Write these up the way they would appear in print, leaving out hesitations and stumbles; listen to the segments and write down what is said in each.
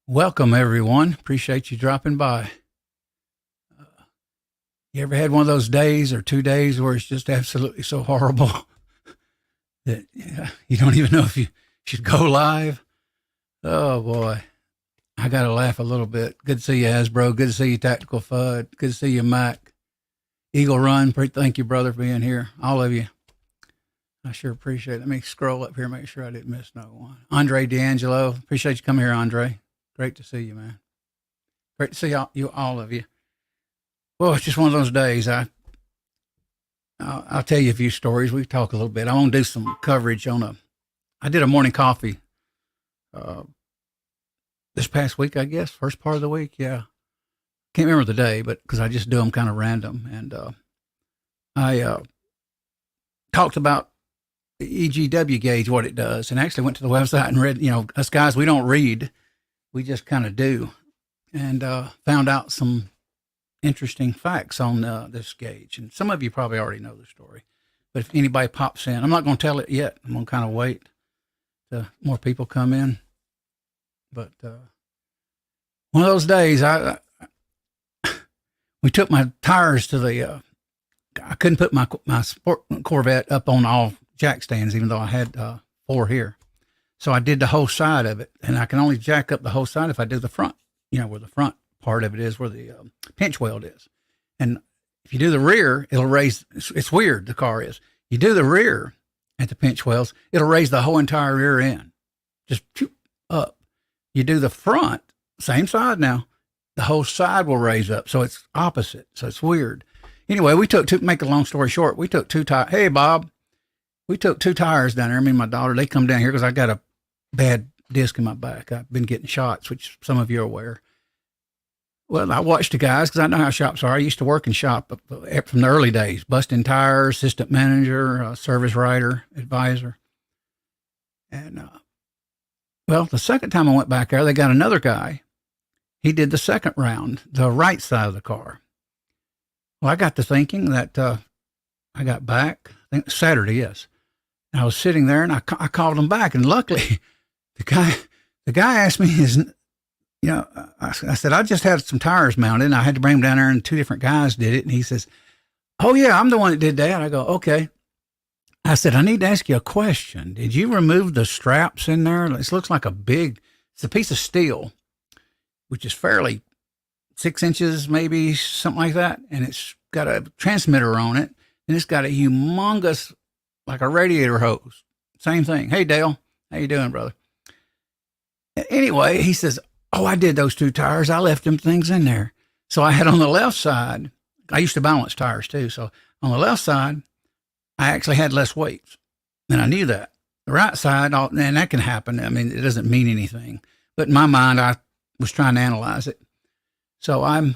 Welcome, everyone. Appreciate you dropping by. You ever had one of those days or 2 days where it's just absolutely so horrible that you don't even know if you should go live? Oh, boy. I got to laugh a little bit. Good to see you, Hasbro. Good to see you, Tactical Fud. Good to see you, Mac. Eagle Run. Thank you, brother, for being here. All of you. I sure appreciate it. Let me scroll up here, make sure I didn't miss no one. Andre D'Angelo. Appreciate you coming here, Andre. Great to see you, man. Great to see all of you. Well, it's just one of those days. I'll tell you a few stories. We talk a little bit. I want to do some coverage on I did a morning coffee uh, this past week, I guess, first part of the week. Yeah, can't remember the day, but because I just do them kind of random, and I talked about the EGW gauge, what it does, and actually went to the website and read. Us guys, we don't read, we just kind of do, and found out some interesting facts on this gauge. And some of you probably already know the story. But if anybody pops in, I'm not going to tell it yet. I'm going to kind of wait till more people come in. But one of those days, we took my tires to I couldn't put my sport Corvette up on all jack stands, even though I had 4 here. So I did the whole side of it. And I can only jack up the whole side if I do the front, where the front part of it is, where the pinch weld is. And if you do the rear, it'll raise, it's weird, the car is. You do the rear at the pinch welds, it'll raise the whole entire rear end, just up. You do the front, same side now, the whole side will raise up. So it's opposite. So it's weird. Anyway, make a long story short, we took 2 tires. Hey, Bob, we took 2 tires down there. Me and my daughter, they come down here because I got a bad disc in my back. I've been getting shots, which some of you are aware. Well, I watched the guys because I know how shops are. I used to work in shop from the early days, busting tires, assistant manager, service writer, advisor. And, well, the second time I went back there, they got another guy. He did the second round, the right side of the car. Well, I got to thinking that I got back, I think Saturday, yes. And I was sitting there and I called him back. And luckily, the guy asked me I said, I just had some tires mounted and I had to bring them down there and 2 different guys did it. And he says, oh yeah, I'm the one that did that. I go, okay. I said, I need to ask you a question. Did you remove the straps in there? This looks like it's a piece of steel, which is fairly 6 inches, maybe something like that. And it's got a transmitter on it and it's got a humongous, like a radiator hose. Same thing. Hey, Dale, how you doing, brother? Anyway, he says, oh, I did those 2 tires. I left them things in there. So I had on the left side, I used to balance tires too. So on the left side, I actually had less weights. And I knew that. The right side, and that can happen. I mean, it doesn't mean anything. But in my mind, I was trying to analyze it. So I'm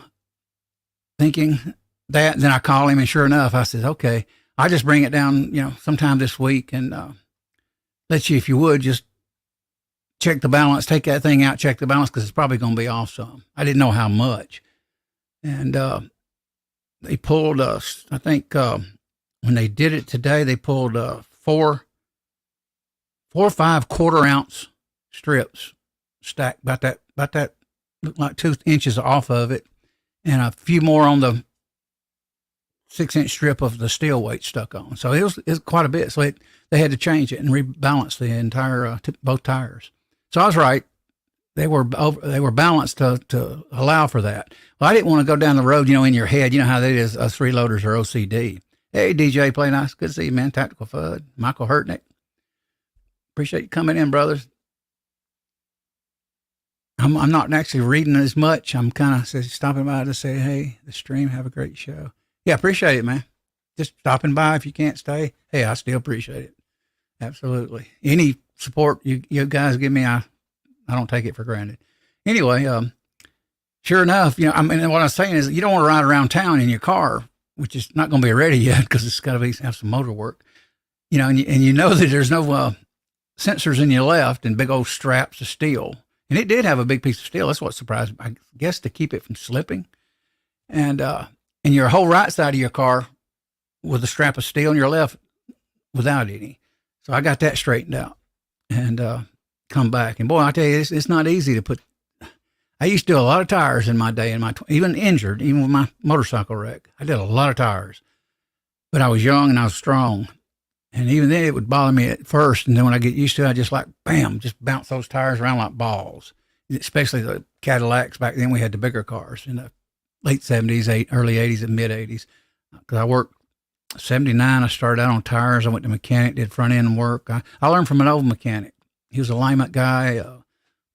thinking that. Then I call him, and sure enough, I said, okay, I'll just bring it down, sometime this week and let you, if you would, just check the balance, take that thing out, check the balance, because it's probably going to be off some. I didn't know how much. And they pulled, I think when they did it today, they pulled 4 or 5 quarter-ounce strips stacked about that, looked like 2 inches off of it, and a few more on the 6-inch strip of the steel weight stuck on. So it was quite a bit. So they had to change it and rebalance the entire, both tires. So I was right. They were balanced to allow for that. Well, I didn't want to go down the road, in your head. You know how that is. Us freeloaders are OCD. Hey, DJ, play nice. Good to see you, man. Tactical Fud. Michael Hurtnick. Appreciate you coming in, brothers. I'm not actually reading as much. I'm kind of stopping by to say, hey, the stream, have a great show. Yeah, appreciate it, man. Just stopping by. If you can't stay, hey, I still appreciate it. Absolutely. Any support you guys give me, I don't take it for granted. Anyway, sure enough, what I'm saying is you don't want to ride around town in your car, which is not going to be ready yet because it's got to have some motor work, and you know that there's no sensors in your left and big old straps of steel. And it did have a big piece of steel. That's what surprised me, I guess, to keep it from slipping. And your whole right side of your car with a strap of steel, and your left without any. So I got that straightened out and come back. And boy, I tell you, it's not easy to put I used to do a lot of tires in my day, even injured, even with my motorcycle wreck. I did a lot of tires, but I was young and I was strong. And even then, it would bother me at first. And then when I get used to it, I just like, bam, just bounce those tires around like balls, especially the Cadillacs. Back then, we had the bigger cars in the late 70s, early 80s, and mid 80s. Because I worked 79, I started out on tires. I went to mechanic, did front end work. I learned from an old mechanic. He was a alignment guy,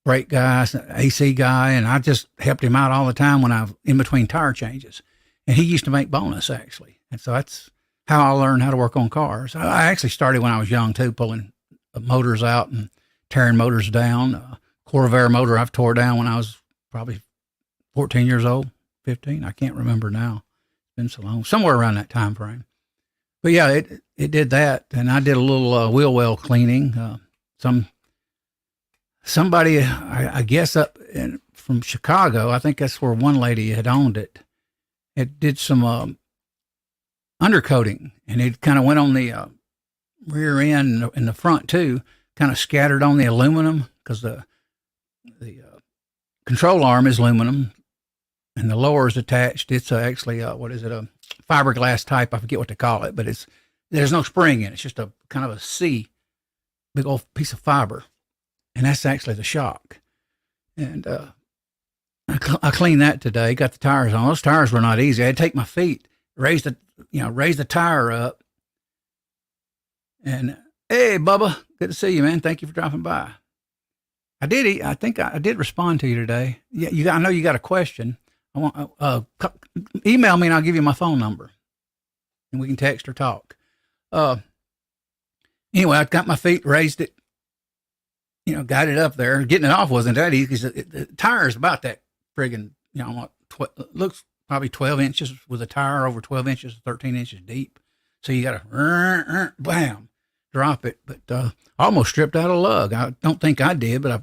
brake guy, AC guy, and I just helped him out all the time when I was in between tire changes. And he used to make bonus, actually. And so that's how I learned how to work on cars. I actually started when I was young, too, pulling motors out and tearing motors down. Corvair motor I've tore down when I was probably 14 years old, 15. I can't remember now. It's been so long. Somewhere around that time frame. But, yeah, it did that. And I did a little wheel well cleaning. Somebody, I guess, from Chicago, I think that's where one lady had owned it. It did some undercoating, and it kind of went on the rear end and the front too, kind of scattered on the aluminum because the control arm is aluminum and the lower is attached. It's actually a fiberglass type. I forget what to call it, but there's no spring in it. It's just a kind of a C, big old piece of fiber, and that's actually the shock. And I cleaned that today. Got the tires on. Those tires were not easy. I had to take my feet, raise the tire up. And hey, Bubba, good to see you, man. Thank you for dropping by. I think I did respond to you today. Yeah, I know you got a question. I want email me and I'll give you my phone number, and we can text or talk. Anyway, I got my feet, raised it, got it up there. Getting it off wasn't that easy because the tire is about that friggin', looks probably 12 inches with a tire over 12 inches, 13 inches deep. So you got to, bam, drop it. But I almost stripped out a lug. I don't think I did, but I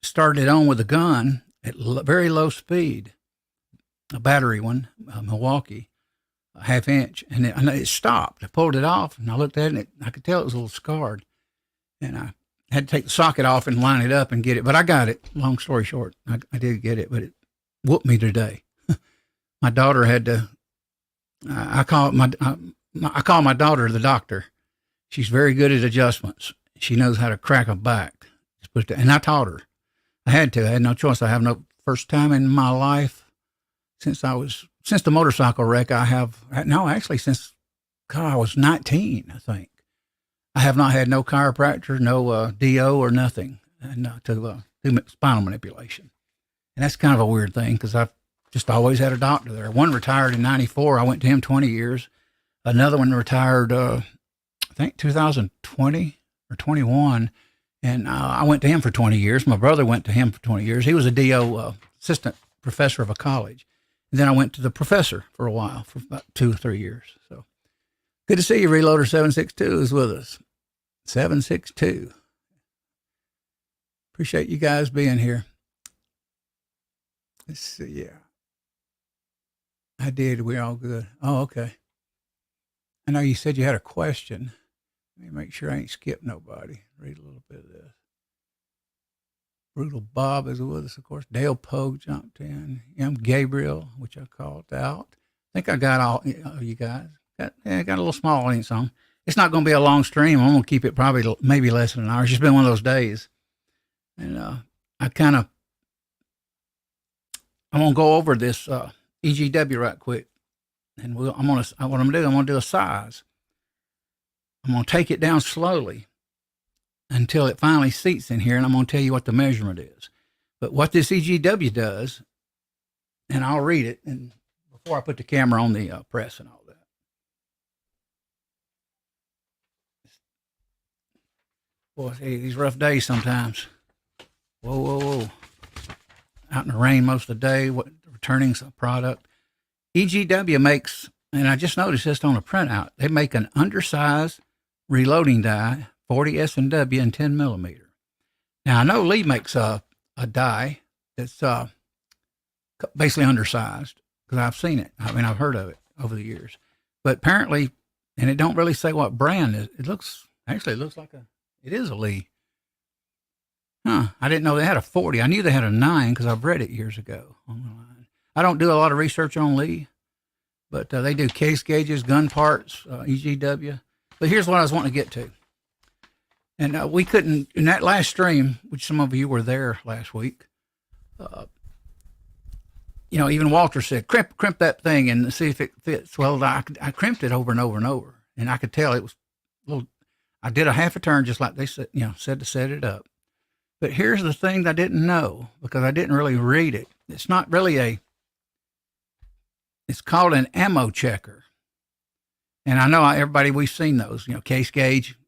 started it on with a gun at very low speed, a battery one, Milwaukee, a half inch. And it stopped. I pulled it off, and I looked at it, and I could tell it was a little scarred. And I had to take the socket off and line it up and get it. But I got it. Long story short, I did get it, but it whooped me today. My daughter had to. I call my daughter the doctor. She's very good at adjustments. She knows how to crack a back. And I taught her. I had to. I had no choice. I have no first time in my life since the motorcycle wreck. Since I was 19, I think. I have not had no chiropractor, no DO or nothing, and to do spinal manipulation. And that's kind of a weird thing because I've just always had a doctor there. One retired in 94. I went to him 20 years. Another one retired, I think 2020 or 21. And I went to him for 20 years. My brother went to him for 20 years. He was a DO assistant professor of a college. And then I went to the professor for a while, for about 2 or 3 years. So good to see you. Reloader 762 is with us. 762. Appreciate you guys being here. Let's see. Yeah. I did. We're all good. Oh, okay. I know you said you had a question. Let me make sure I ain't skipped nobody. Read a little bit of this. Brutal Bob is with us, of course. Dale Pogue jumped in. Young Gabriel, which I called out. I think I got all you guys. Got a little small audience on. It's not going to be a long stream. I'm going to keep it probably maybe less than an hour. It's just been one of those days. And I'm going to go over this EGW right quick. And what I'm going to do a size. I'm going to take it down slowly until it finally seats in here, and I'm going to tell you what the measurement is. But what this EGW does, and I'll read it, and before I put the camera on the press and all that. Boy, these rough days sometimes. Whoa. Out in the rain most of the day, returning some product. EGW makes, and I just noticed this on a printout, they make an undersized reloading die, 40 S&W and 10 millimeter. Now, I know Lee makes a die that's basically undersized because I've seen it. I mean, I've heard of it over the years. But apparently, and it don't really say what brand it is. It looks like it is a Lee. I didn't know they had a 40. I knew they had a 9 because I've read it years ago online. I don't do a lot of research on Lee, but they do case gauges, gun parts, EGW. But here's what I was wanting to get to. And we couldn't, in that last stream, which some of you were there last week, even Walter said, crimp that thing and see if it fits. Well, I crimped it over and over and over, and I could tell it was a little. I did a half a turn just like they said, said to set it up. But here's the thing that I didn't know because I didn't really read it. It's not really it's called an ammo checker. And I know everybody, we've seen those, case gauge,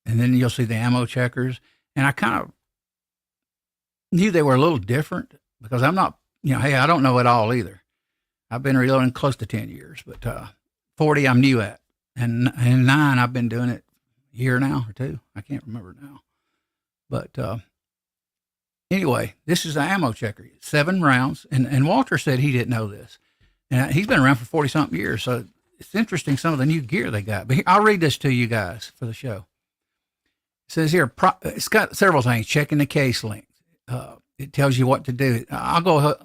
and then you'll see the ammo checkers. And I kind of knew they were a little different because I'm not, hey, I don't know it all either. I've been reloading close to 10 years, but 40 I'm new at. And 9, I've been doing it a year now or 2. I can't remember now. But anyway, this is the ammo checker, 7 rounds. And Walter said he didn't know this. And he's been around for 40-something years, so it's interesting some of the new gear they got. But I'll read this to you guys for the show. It says here, it's got several things. Checking the case length. It tells you what to do. I'll go,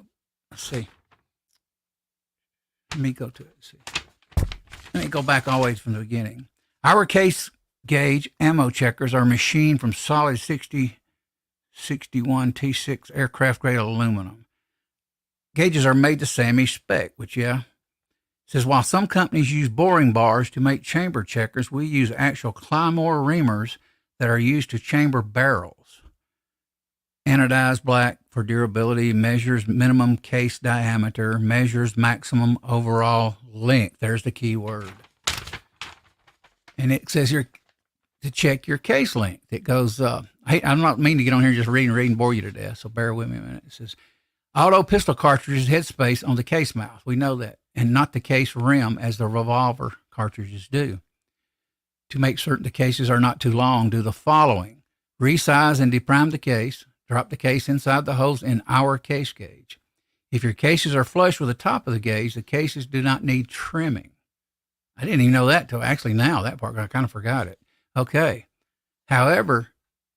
let's see. Let me go to it. See. Let me go back always from the beginning. Our case gauge ammo checkers are machined from solid 6061 T6 aircraft grade aluminum. Gauges are made to SAMI spec, which, It says, while some companies use boring bars to make chamber checkers, we use actual Claymore reamers that are used to chamber barrels. Anodized black for durability, measures minimum case diameter, measures maximum overall length. There's the key word. And it says here to check your case length. It goes, I'm not meaning to get on here and just read and bore you to death, so bear with me a minute. It says, auto pistol cartridges headspace on the case mouth. We know that. And not the case rim as the revolver cartridges do. To make certain the cases are not too long, do the following. Resize and deprime the case. Drop the case inside the holes in our case gauge. If your cases are flush with the top of the gauge, the cases do not need trimming. I didn't even know that till actually now, that part, I kind of forgot it. Okay. However,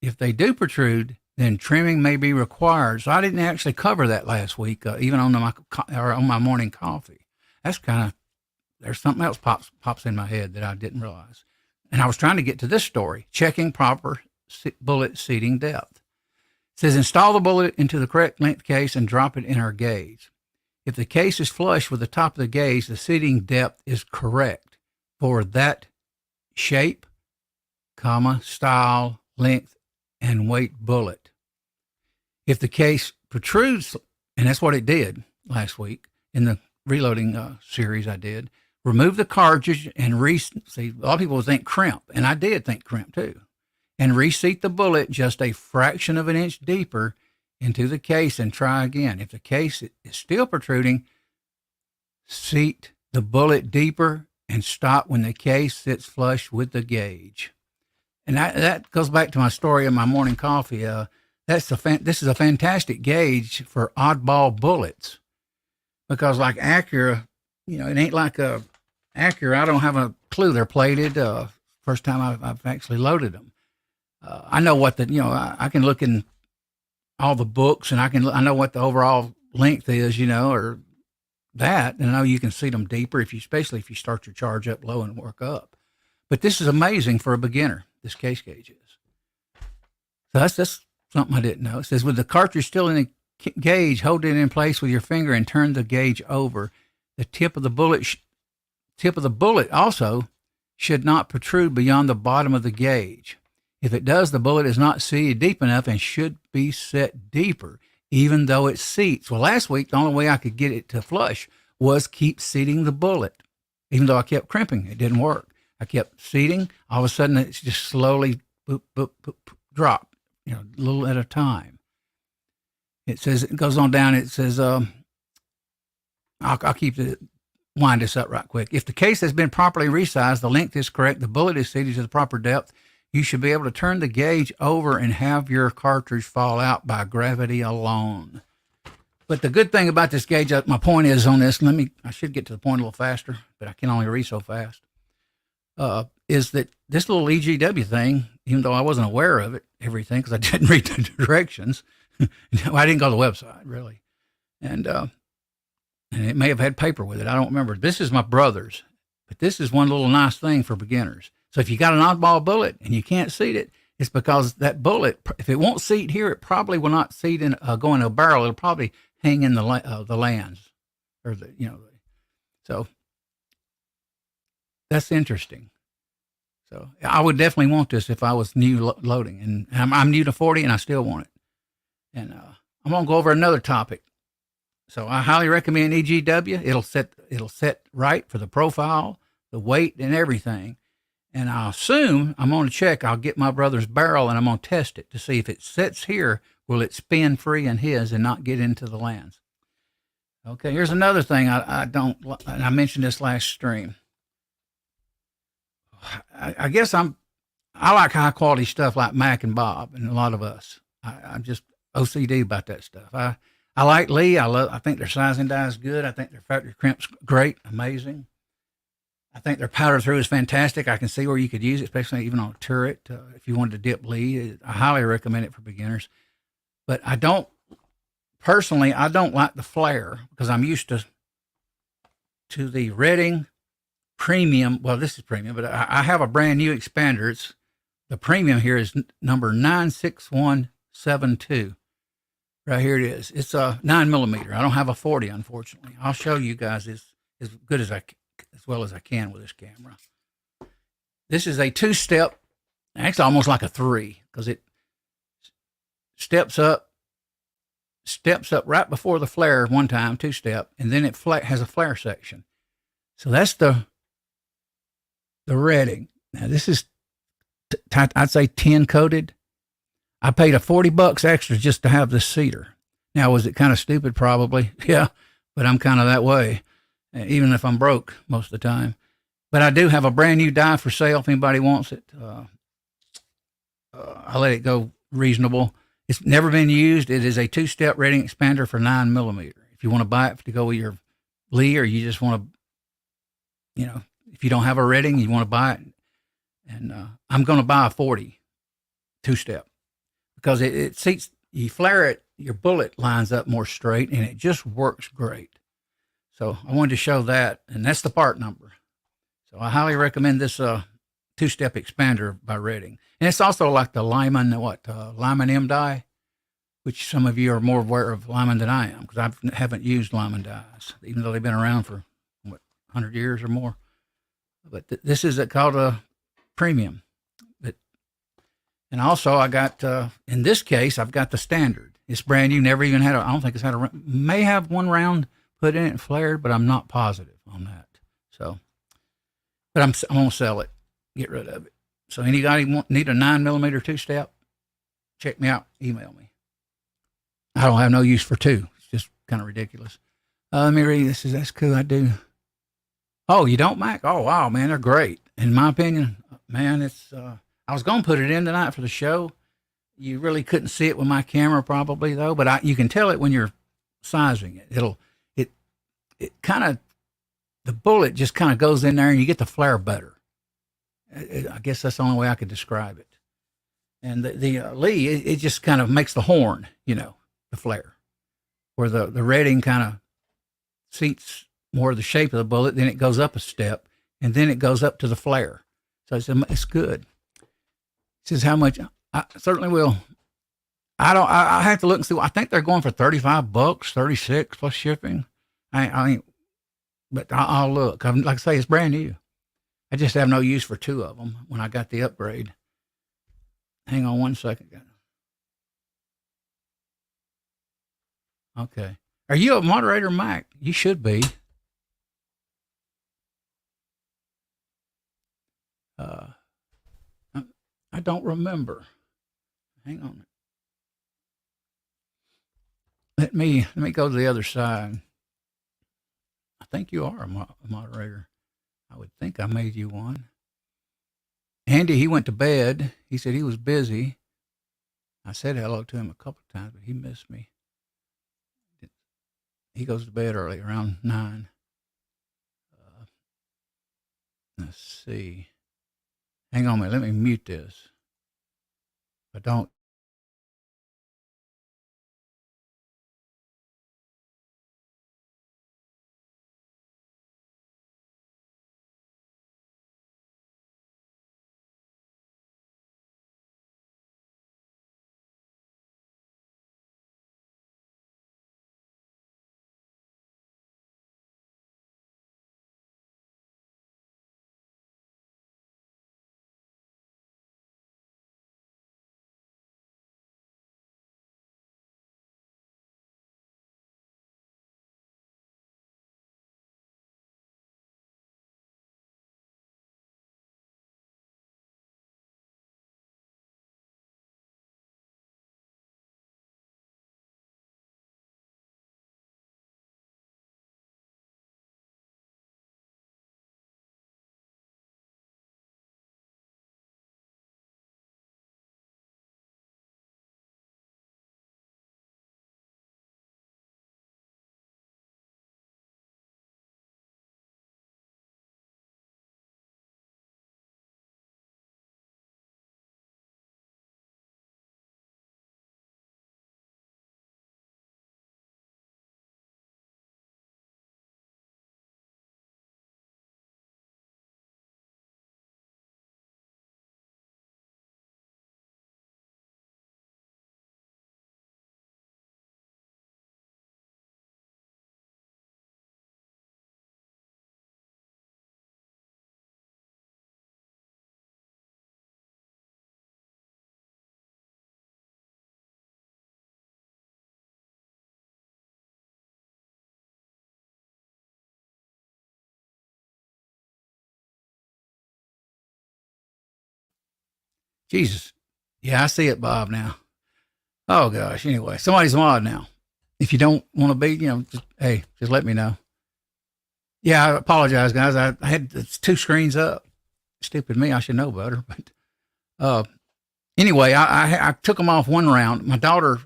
if they do protrude, then trimming may be required. So I didn't actually cover that last week, even on my morning coffee. That's kind of, there's something else pops in my head that I didn't realize. And I was trying to get to this story, checking proper bullet seating depth. It says, install the bullet into the correct length case and drop it in our gauge. If the case is flush with the top of the gauge, the seating depth is correct for that shape, style, length, and weight bullet. If the case protrudes, and that's what it did last week in the reloading series I did, remove the cartridge and see, a lot of people think crimp, and I did think crimp too, and reseat the bullet just a fraction of an inch deeper into the case and try again. If the case is still protruding, seat the bullet deeper and stop when the case sits flush with the gauge. And that goes back to my story of my morning coffee. This is a fantastic gauge for oddball bullets because like Acura, it ain't like a Acura. I don't have a clue. They're plated. First time I've actually loaded them. I know what I can look in all the books and I know what the overall length is, or that. And I know you can see them deeper especially if you start your charge up low and work up. But this is amazing for a beginner. This case gauge is. So that's something I didn't know. It says, with the cartridge still in the gauge, hold it in place with your finger and turn the gauge over. The tip of the bullet also should not protrude beyond the bottom of the gauge. If it does, the bullet is not seated deep enough and should be set deeper, even though it seats. Well, last week, the only way I could get it to flush was keep seating the bullet. Even though I kept crimping, it didn't work. I kept seating. All of a sudden, it's just slowly boop, boop, boop, boop, drop, a little at a time. It says, it goes on down. It says, I'll wind this up right quick. If the case has been properly resized, the length is correct, the bullet is seated to the proper depth, you should be able to turn the gauge over and have your cartridge fall out by gravity alone. But the good thing about this gauge, my point is on this, I should get to the point a little faster, but I can only read so fast. is that this little EGW thing, even though I wasn't aware of it, everything, because I didn't read the directions, I didn't go to the website really, and it may have had paper with it. I don't remember. This is my brother's, but this is one little nice thing for beginners. So if you got an oddball bullet and you can't seat it, it's because that bullet, if it won't seat here, it probably will not seat in go in a barrel. It'll probably hang in the lands, or so that's interesting. So I would definitely want this if I was new loading, and I'm new to 40, and I still want it. And I'm gonna go over another topic. So I highly recommend EGW. It'll set right for the profile, the weight, and everything. And I assume I'm going to check. I'll get my brother's barrel and I'm going to test it to see if it sits here, will it spin free in his and not get into the lands. Okay, here's another thing I don't, and I mentioned this last stream. I guess I like high quality stuff like Mac and Bob and a lot of us. I'm just OCD about that stuff. I like Lee. I think their sizing die is good. I think their factory crimp's great, amazing. I think their powder through is fantastic. I can see where you could use it, especially even on a turret. If you wanted to dip Lee, I highly recommend it for beginners. But I don't like the flare because I'm used to the Redding premium. Well, this is premium, but I have a brand new expander. The premium here is number 96172. Right here it is. It's a 9mm. I don't have a 40, unfortunately. I'll show you guys as good as well as I can with this camera. This is a 2-step, actually almost like a 3, because it steps up right before the flare one time, 2-step, and then it has a flare section. So that's the Redding. Now this is, I'd say 10 coated. I paid a $40 extra just to have this cedar. Now, was it kind of stupid? Probably. Yeah, but I'm kind of that way, even if I'm broke most of the time. But I do have a brand new die for sale if anybody wants it. I let it go reasonable. It's never been used. It is a 2-step Redding expander for 9mm. If you want to buy it to go with your Lee, or you just want to, if you don't have a Redding, you want to buy it. And I'm going to buy a 40 2-step. Because it seats, you flare it, your bullet lines up more straight, and it just works great. So I wanted to show that, and that's the part number. So I highly recommend this 2-step expander by Redding. And it's also like the Lyman, Lyman M die, which some of you are more aware of Lyman than I am, because I haven't used Lyman dies, even though they've been around for, 100 years or more. But this is called a premium. And also, I got, in this case, I've got the standard. It's brand new, never even had I don't think it's had may have one round put in it and flared, but I'm not positive on that. So, but I'm going to sell it, get rid of it. So anybody need a 9mm 2-step, check me out, email me. I don't have no use for 2. It's just kind of ridiculous. Let me read this. That's cool, I do. Oh, you don't, Mac? Oh, wow, man, they're great. In my opinion, man, it's... I was going to put it in tonight for the show. You really couldn't see it with my camera probably though, but you can tell it when you're sizing it. It kind of, the bullet just kind of goes in there and you get the flare better. I guess that's the only way I could describe it. And the Lee, it just kind of makes the horn, the flare, where the Redding kind of seats more of the shape of the bullet. Then it goes up a step and then it goes up to the flare. So it's good. Says how much? I certainly will. I have to look and see. I think they're going for $35, 36 plus shipping. But I'll look. Like I say, it's brand new. I just have no use for 2 of them when I got the upgrade. Hang on one second. Okay. Are you a moderator, Mike? You should be. I don't remember. Hang on. Let me go to the other side. I think you are a moderator. I would think I made you one. Andy, he went to bed. He said he was busy. I said hello to him a couple of times, but he missed me. He goes to bed early, around 9. Let's see. Hang on a minute. Let me mute this. I don't. Jesus. Yeah, I see it, Bob, now. Oh, gosh. Anyway, somebody's mod now. If you don't want to be, just, hey, just let me know. Yeah, I apologize, guys. I had two screens up. Stupid me. I should know better. But uh, anyway, I took them off one round. My daughter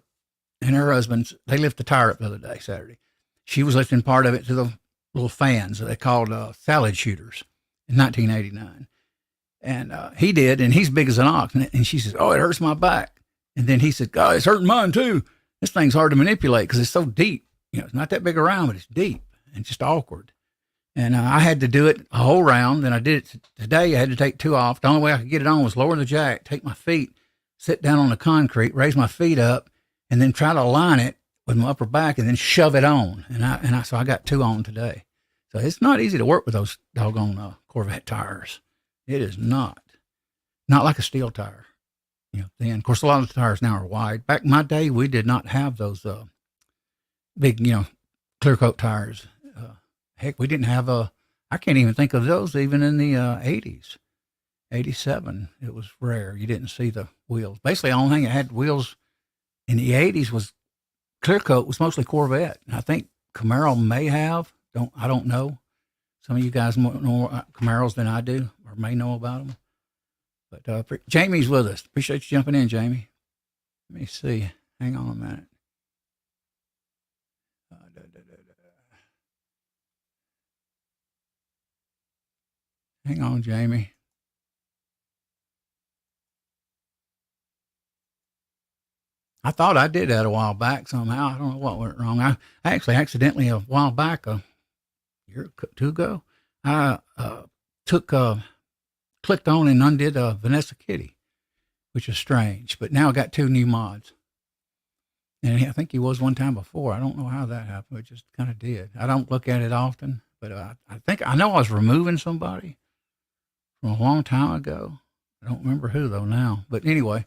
and her husband, they lifted the tire up the other day, Saturday. She was lifting part of it to the little fans that they called salad shooters in 1989. And he did, and he's big as an ox. And she says, "Oh, it hurts my back." And then he said, "Oh, it's hurting mine too. This thing's hard to manipulate because it's so deep. It's not that big around, but it's deep and just awkward." And I had to do it a whole round. And I did it today. I had to take two off. The only way I could get it on was lower the jack, take my feet, sit down on the concrete, raise my feet up, and then try to align it with my upper back, and then shove it on. So I got two on today. So it's not easy to work with those doggone Corvette tires. It is not like a steel tire. Then of course a lot of the tires now are wide. Back in my day, we did not have those big, clear coat tires. Heck, we didn't have I can't even think of those even in the 80s. 87, it was rare. You didn't see the wheels. Basically, the only thing that had wheels in the 80s was clear coat, was mostly Corvette. And I think Camaro may have. I don't know. Some of you guys know more Camaros than I do, or may know about them. But Jamie's with us. Appreciate you jumping in, Jamie. Let me see. Hang on a minute. Hang on, Jamie. I thought I did that a while back somehow. I don't know what went wrong. I actually accidentally a while back, a year or two ago, I clicked on and undid Vanessa Kitty, which is strange. But now I got two new mods. And I think he was one time before. I don't know how that happened. It just kind of did. I don't look at it often, but I know I was removing somebody from a long time ago. I don't remember who though now. But anyway,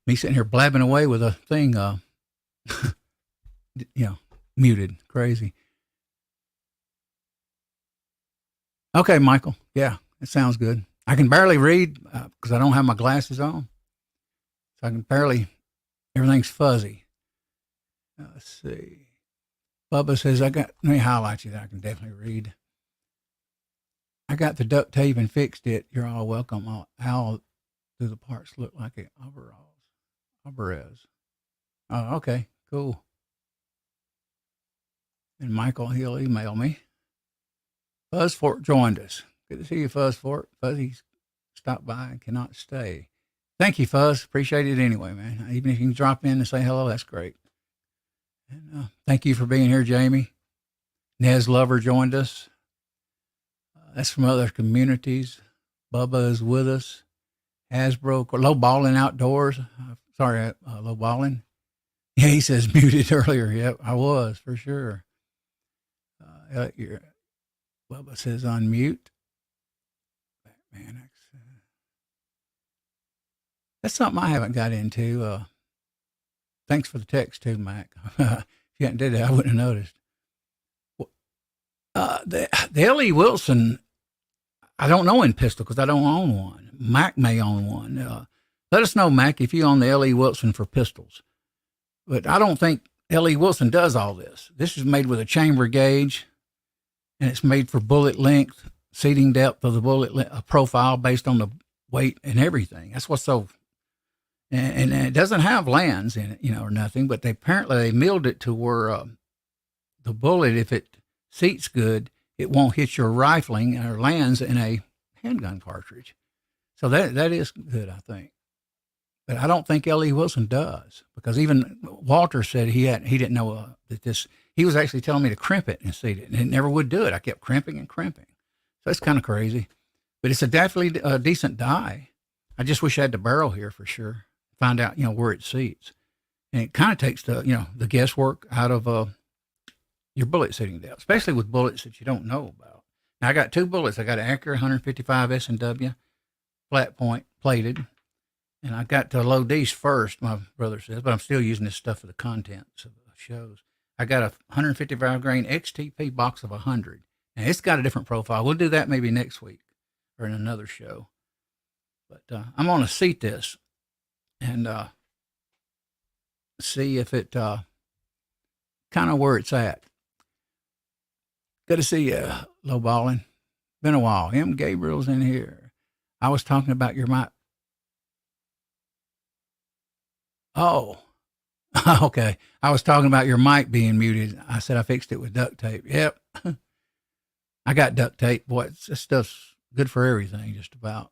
me sitting here blabbing away with a thing, muted. Crazy. Okay, Michael. Yeah, it sounds good. I can barely read because I don't have my glasses on. So I can barely, everything's fuzzy. Let's see. Bubba says, let me highlight you that I can definitely read. I got the duct tape and fixed it. You're all welcome. How do the parts look like it? Alvarez. Oh, okay, cool. And Michael, he'll email me. Fuzzfort joined us. Good to see you, Fuzzfort. Fuzzy's Stop by and cannot stay. Thank you, Fuzz. Appreciate it anyway, man. Even if you can drop in and say hello, that's great. And thank you for being here, Jamie. Nez Lover joined us. That's from other communities. Bubba is with us. Hasbro, low balling outdoors. Sorry, low balling. Yeah, he says muted earlier. Yep, I was for sure. Bubba says unmute. Man, that's something I haven't got into. Thanks for the text too, Mac. If you hadn't did that, I wouldn't have noticed. The L.E. Wilson, I don't know in pistol because I don't own one. Mac may own one. Let us know, Mac, if you own the L.E. Wilson for pistols. But I don't think L.E. Wilson does all this. This is made with a chamber gauge, and it's made for bullet length, seating depth of the bullet profile based on the weight and everything. That's what's so. And it doesn't have lands in it, or nothing. But apparently they milled it to where the bullet, if it seats good, it won't hit your rifling or lands in a handgun cartridge. So that is good, I think. But I don't think L.E. Wilson does, because even Walter said he didn't know that this. He was actually telling me to crimp it and seat it, and it never would do it. I kept crimping and crimping. So it's kind of crazy. But it's definitely a decent die. I just wish I had the barrel here for sure. Find out, where it seats. And it kind of takes the guesswork out of your bullet seating depth, especially with bullets that you don't know about. Now, I got two bullets. I got an Accurate 155 S&W, flat point, plated. And I got to load these first, my brother says, but I'm still using this stuff for the contents of the shows. I got a 155 grain XTP box of 100. Now, it's got a different profile. We'll do that maybe next week or in another show. But I'm going to seat this and see if it kind of where it's at. Good to see you, low balling. Been a while. M. Gabriel's in here. I was talking about your mic. Oh, okay. I was talking about your mic being muted. I said I fixed it with duct tape. Yep. I got duct tape. Boy, this stuff's good for everything, just about.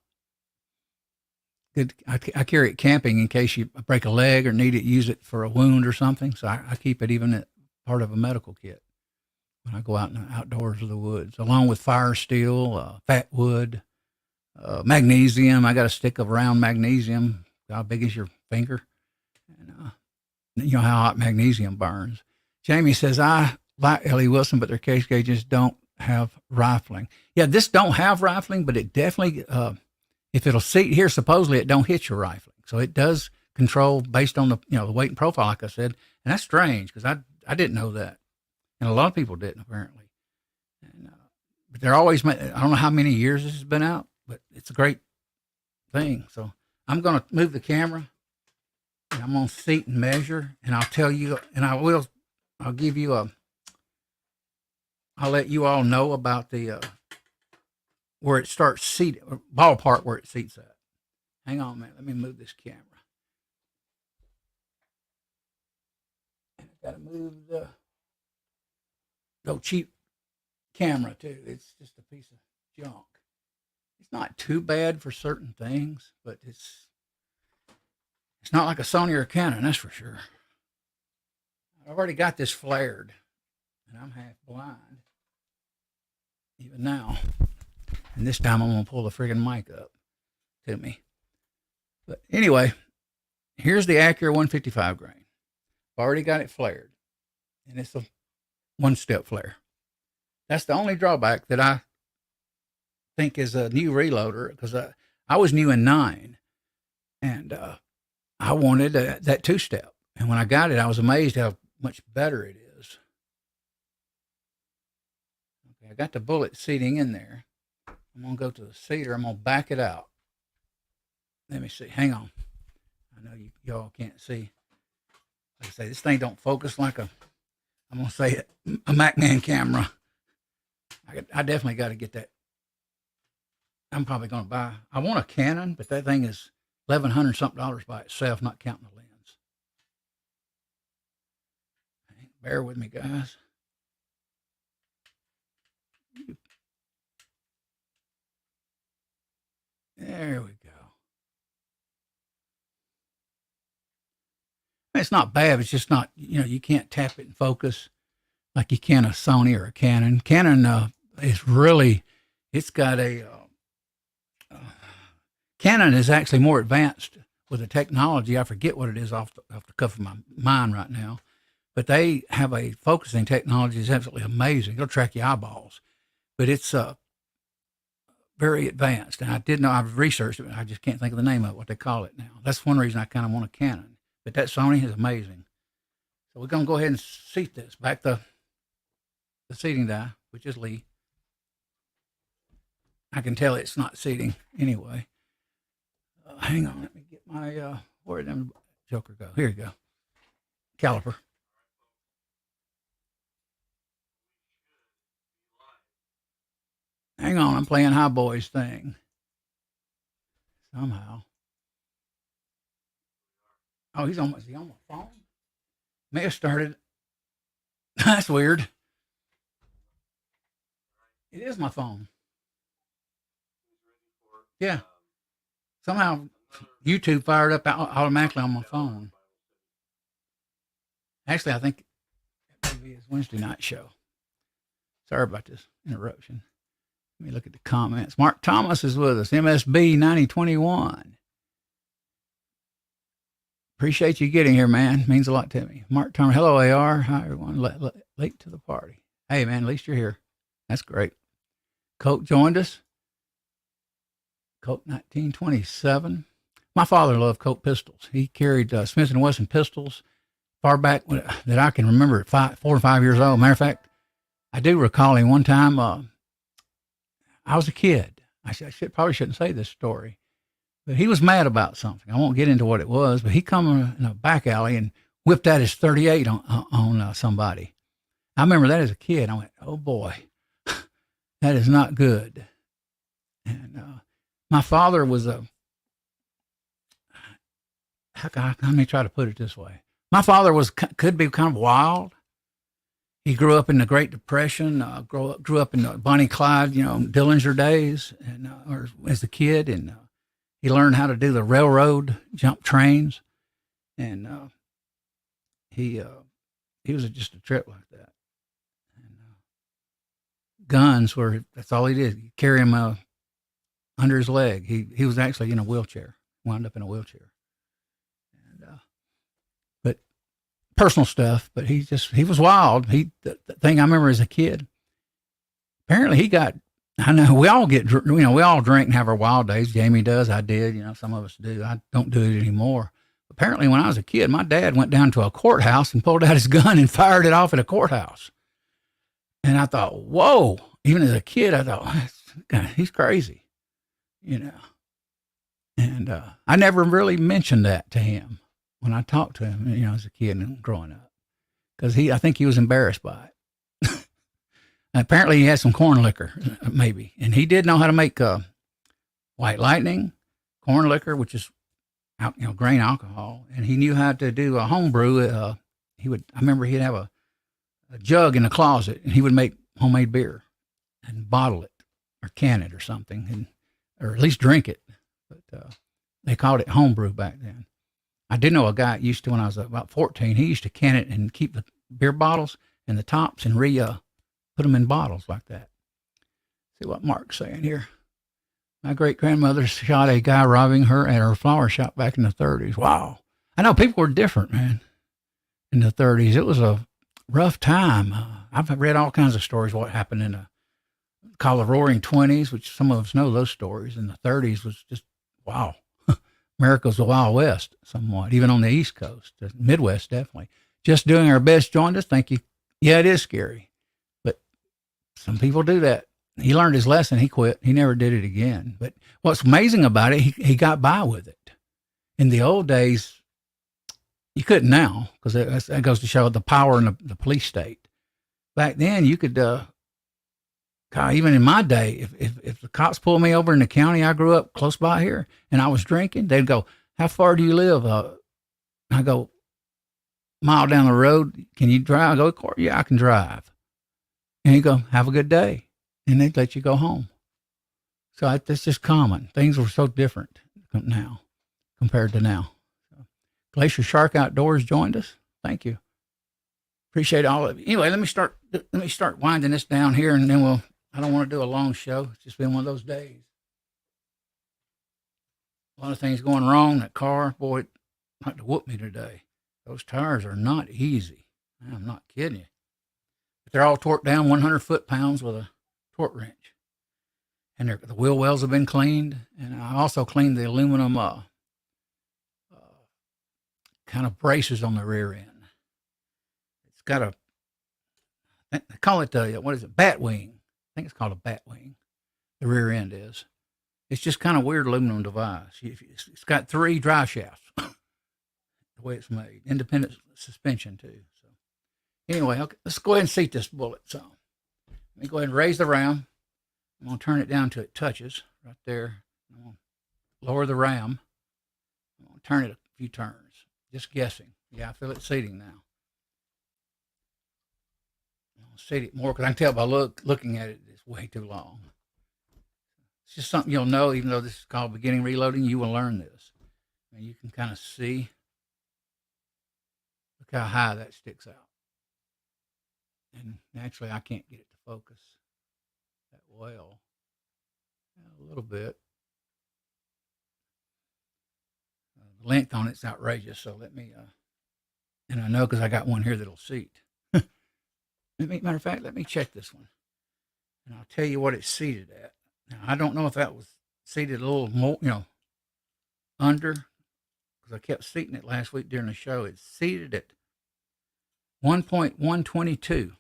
Good. I carry it camping in case you break a leg or need it, use it for a wound or something. So I keep it even at part of a medical kit when I go out in the outdoors of the woods, along with fire steel, fat wood, magnesium. I got a stick of round magnesium, how big is your finger. And, you know how hot magnesium burns. Jamie says, I like L.E. Wilson, but their case gauges don't have rifling. Yeah, this don't have rifling, but it definitely, if it'll seat here, supposedly it don't hit your rifling. So it does control based on the, the weight and profile, like I said. And that's strange because I didn't know that. And a lot of people didn't, apparently. And, but they're always, I don't know how many years this has been out, but it's a great thing. So I'm going to move the camera. And I'm going to seat and measure, and I'll tell you, and I'll give you I'll let you all know about the, where it starts seating, ballpark where it seats at. Hang on a minute. Let me move this camera. And I got to move the cheap camera too. It's just a piece of junk. It's not too bad for certain things, but it's not like a Sony or a Canon, that's for sure. I've already got this flared, and I'm half blind, even now. And this time I'm going to pull the friggin' mic up to me. But anyway, here's the Accurate 155 grain. I've already got it flared, and it's a one-step flare. That's the only drawback that I think is a new reloader, because I was new in 9, and I wanted that two-step. And when I got it, I was amazed how much better it is. Okay, I got the bullet seating in there. I'm going to go to the seater. I'm going to back it out. Let me see. Hang on. I know y'all can't see. Like I say, this thing don't focus like I'm going to say it, a Macman camera. I definitely got to get that. I'm probably going to buy. I want a Canon, but that thing is $1,100 something by itself, not counting the lens. Bear with me, guys. There we go. It's not bad. It's just not, you can't tap it and focus like you can a Sony or a Canon. Canon is really, it's got Canon is actually more advanced with the technology. I forget what it is off the cuff of my mind right now, but they have a focusing technology that's absolutely amazing. It'll track your eyeballs, but it's very advanced. And I did know, I've researched it, but I just can't think of the name of it, what they call it now. That's one reason I kind of want a Canon, but that Sony is amazing. So we're going to go ahead and seat this. Back the seating die, which is Lee. I can tell it's not seating anyway. Hang on, let me get my, where did them Joker go? Here you go. Caliper. Hang on, I'm playing High Boys thing. Somehow. Oh, is he on my phone? May have started. That's weird. It is my phone. Yeah. Somehow YouTube fired up automatically on my phone. Actually, I think maybe it's Wednesday night show. Sorry about this interruption. Let me look at the comments. Mark Thomas is with us. MSB 9021. Appreciate you getting here, man. Means a lot to me. Mark Thomas. Hello, AR. Hi, everyone. Late to the party. Hey, man, at least you're here. That's great. Coke joined us. Colt 1927. My father loved Colt pistols. He carried Smith & Wesson pistols far back that I can remember at 4 or 5 years old. Matter of fact, I do recall him one time. I was a kid. I probably shouldn't say this story, but he was mad about something. I won't get into what it was, but he come in a back alley and whipped out his 38 on somebody. I remember that as a kid. I went, oh boy, that is not good. And my father was let me try to put it this way. My father could be kind of wild. He grew up in the Great Depression, grew up in the Bonnie Clyde, Dillinger days, and or as a kid, and he learned how to do the railroad jump trains, and he was just a trip like that. And guns that's all he did. He'd carry him under his leg. He was actually in a wheelchair, wound up in a wheelchair. And but personal stuff, but he was wild. The thing I remember as a kid, apparently I know we all we all drink and have our wild days. Jamie does, I did, some of us do. I don't do it anymore. Apparently when I was a kid, my dad went down to a courthouse and pulled out his gun and fired it off at a courthouse. And I thought, whoa, even as a kid, I thought, he's crazy, And I never really mentioned that to him when I talked to him, as a kid and growing up, because I think he was embarrassed by it. Apparently he had some corn liquor, maybe, and he did know how to make White Lightning, corn liquor, which is grain alcohol, and he knew how to do a home brew. I remember he'd have a jug in the closet, and he would make homemade beer and bottle it or can it or something, or at least drink it. But they called it homebrew back then. I did know a guy used to, when I was about 14, he used to can it and keep the beer bottles and the tops and put them in bottles like that. See what Mark's saying here. My great-grandmother shot a guy robbing her at her flower shop back in the 30s. Wow. I know people were different, man, in the 30s. It was a rough time. I've read all kinds of stories what happened in called the Roaring 20s, which some of us know those stories. In the 30s was just, wow. America's the Wild West somewhat, even on the East Coast, the Midwest, definitely. Just doing our best, joined us. Thank you. Yeah, it is scary, but some people do that. He learned his lesson. He quit. He never did it again. But what's amazing about it, he got by with it. In the old days, you couldn't now, because that goes to show the power in the police state. Back then, you could, even in my day, if the cops pulled me over in the county I grew up close by here and I was drinking, they'd go, how far do you live? I go, mile down the road. Can you drive? I go, yeah, I can drive. And he'd go, have a good day. And they'd let you go home. So that's just common. Things were so different now compared to now. So, Glacier Shark Outdoors joined us. Thank you. Appreciate all of you. Anyway, let me start winding this down here, and then I don't want to do a long show. It's just been one of those days. A lot of things going wrong. That car, boy, it like to whoop me today. Those tires are not easy. I'm not kidding you. But they're all torqued down 100 foot-pounds with a torque wrench. And the wheel wells have been cleaned. And I also cleaned the aluminum kind of braces on the rear end. It's got they call it what is it, bat wing. I think it's called a bat wing. The rear end is. It's just kind of weird aluminum device. It's got 3 drive shafts, the way it's made. Independent suspension, too. So anyway, okay, let's go ahead and seat this bullet. So let me go ahead and raise the ram. I'm going to turn it down till it touches right there. I'm going to lower the ram. I'm going to turn it a few turns. Just guessing. Yeah, I feel it seating now. I'll seat it more because I can tell by looking at it, it's way too long. It's just something you'll know, even though this is called beginning reloading, you will learn this. And you can kind of see. Look how high that sticks out. And naturally, I can't get it to focus that well. A little bit. The length on it's outrageous, so let me, and I know because I got one here that'll seat. Matter of fact, let me check this one. And I'll tell you what it's seated at. Now, I don't know if that was seated a little more, under, because I kept seating it last week during the show. It's seated at 1.122,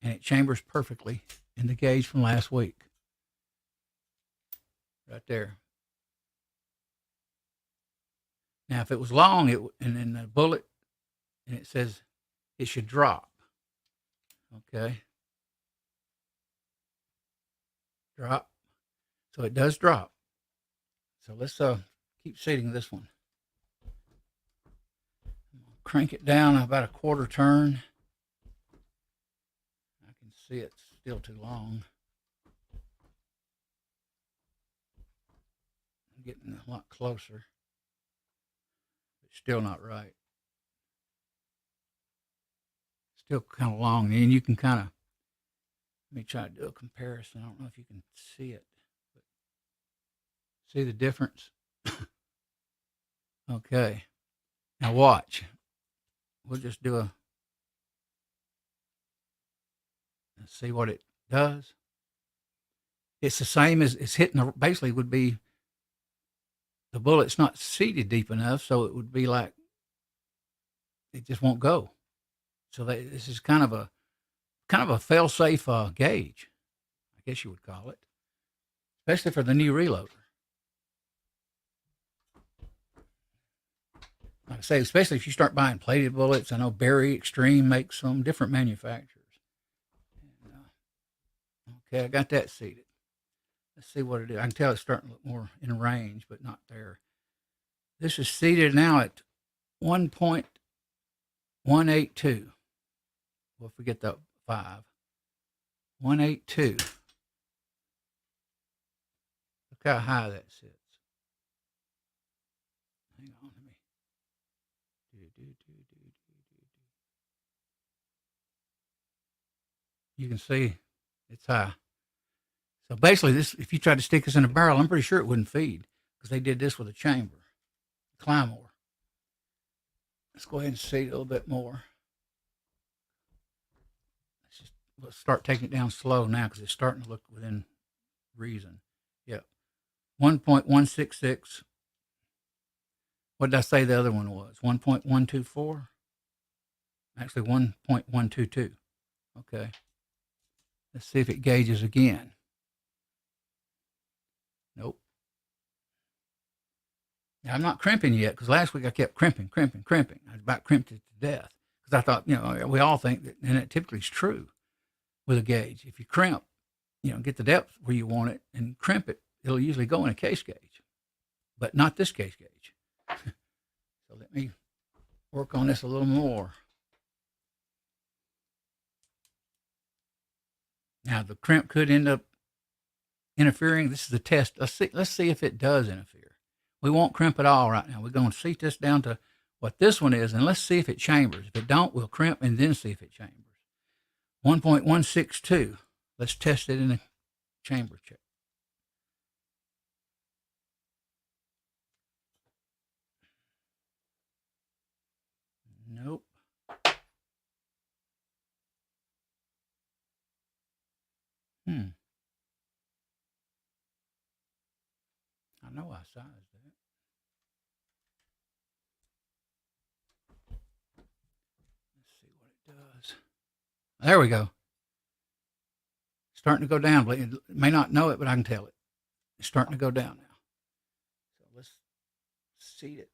and it chambers perfectly in the gauge from last week. Right there. Now, if it was long, and then the bullet, and it says it should drop. Okay. Drop. So it does drop. So let's keep seating this one. Crank it down about a quarter turn. I can see it's still too long. I'm getting a lot closer. But still not right. Still kind of long. And you can kind of, let me try to do a comparison. I don't know if you can see it. But see the difference? Okay. Now watch. We'll just do let's see what it does. It's the same as it's hitting basically would be the bullet's not seated deep enough, so it would be like it just won't go. So this is kind of a fail-safe gauge, I guess you would call it, especially for the new reloader. Like I say, especially if you start buying plated bullets. I know Berry Extreme makes some different manufacturers. Okay, I got that seated. Let's see what it is. I can tell it's starting to look more in range, but not there. This is seated now at 1.182. We'll forget the 5. 182. Look how high that sits. Hang on, let me. You can see it's high. So basically, if you tried to stick this in a barrel, I'm pretty sure it wouldn't feed because they did this with a chamber. Climore. Let's go ahead and seat a little bit more. Let's start taking it down slow now because it's starting to look within reason. Yep. 1.166. What did I say the other one was? 1.124? Actually, 1.122. Okay. Let's see if it gauges again. Nope. Now, I'm not crimping yet because last week I kept crimping. I about crimped it to death because I thought, we all think that, and it typically is true with a gauge. If you crimp, get the depth where you want it and crimp it, it'll usually go in a case gauge, but not this case gauge. So let me work on this a little more. Now, the crimp could end up interfering. This is a test. Let's see if it does interfere. We won't crimp at all right now. We're going to seat this down to what this one is, and let's see if it chambers. If it don't, we'll crimp and then see if it chambers. 1.162. Let's test it in the chamber check. Nope. I know I sized that. Let's see what it does. There we go. Starting to go down. It may not know it, but I can tell it. It's starting to go down now. So let's seat it.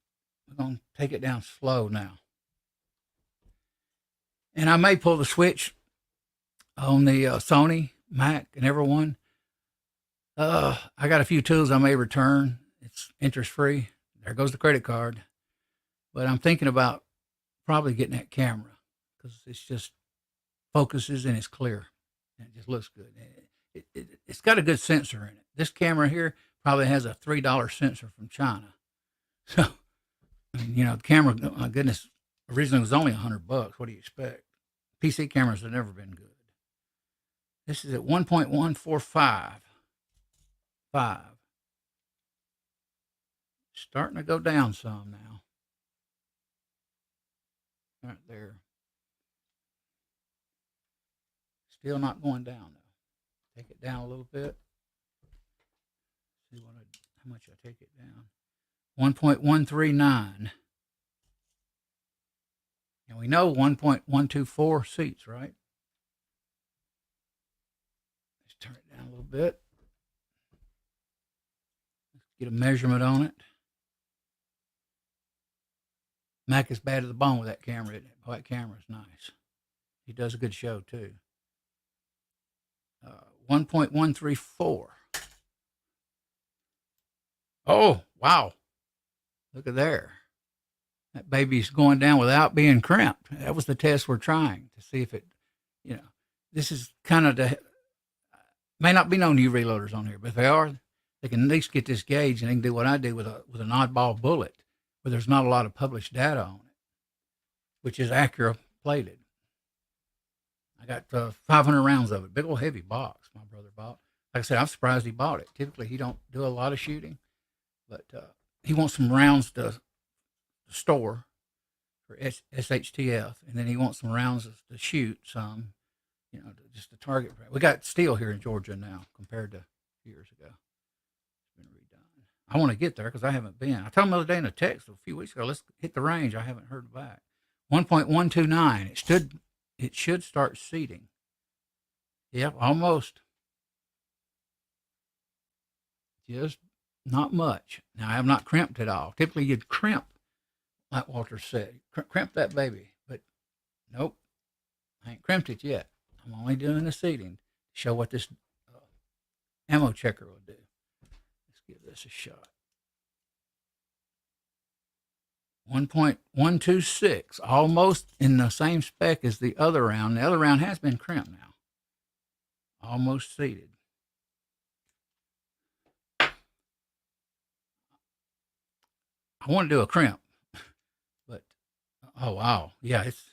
We're going to take it down slow now. And I may pull the switch on the Sony, Mac, and everyone. I got a few tools I may return. It's interest free. There goes the credit card. But I'm thinking about probably getting that camera because it's just focuses and it's clear. And it just looks good. It's got a good sensor in it. This camera here probably has a $3 sensor from China. So, I mean, the camera, my goodness, originally was only $100. What do you expect? PC cameras have never been good. This is at 1.145. Starting to go down some now. Right there. Still not going down though. Take it down a little bit. See how much I take it down. 1.139. And we know 1.124 seats, right? Let's turn it down a little bit. Let's get a measurement on it. Mac is bad to the bone with that camera, isn't it? Oh, that camera's nice. He does a good show too. 1.134. Oh, wow. Look at there. That baby's going down without being crimped. That was the test we're trying to see if it, this is kind of may not be no new reloaders on here, but if they are, they can at least get this gauge and they can do what I do with an oddball bullet where there's not a lot of published data on it, which is Acura plated. I got 500 rounds of it. Big old heavy box my brother bought. Like I said, I'm surprised he bought it. Typically, he don't do a lot of shooting, but he wants some rounds to store for SHTF, and then he wants some rounds to shoot some, just to target. We got steel here in Georgia now compared to years ago. It's been redone. I want to get there because I haven't been. I told him the other day in a text a few weeks ago, let's hit the range. I haven't heard back. 1.129. It should start seating. Yep, almost. Just not much. Now, I have not crimped at all. Typically, you'd crimp, like Walter said. Crimp that baby. But nope, I ain't crimped it yet. I'm only doing the seating to show what this ammo checker will do. Let's give this a shot. 1.126, almost in the same spec as the other round. The other round has been crimped now. Almost seated. I want to do a crimp, but oh wow, yeah, let's see.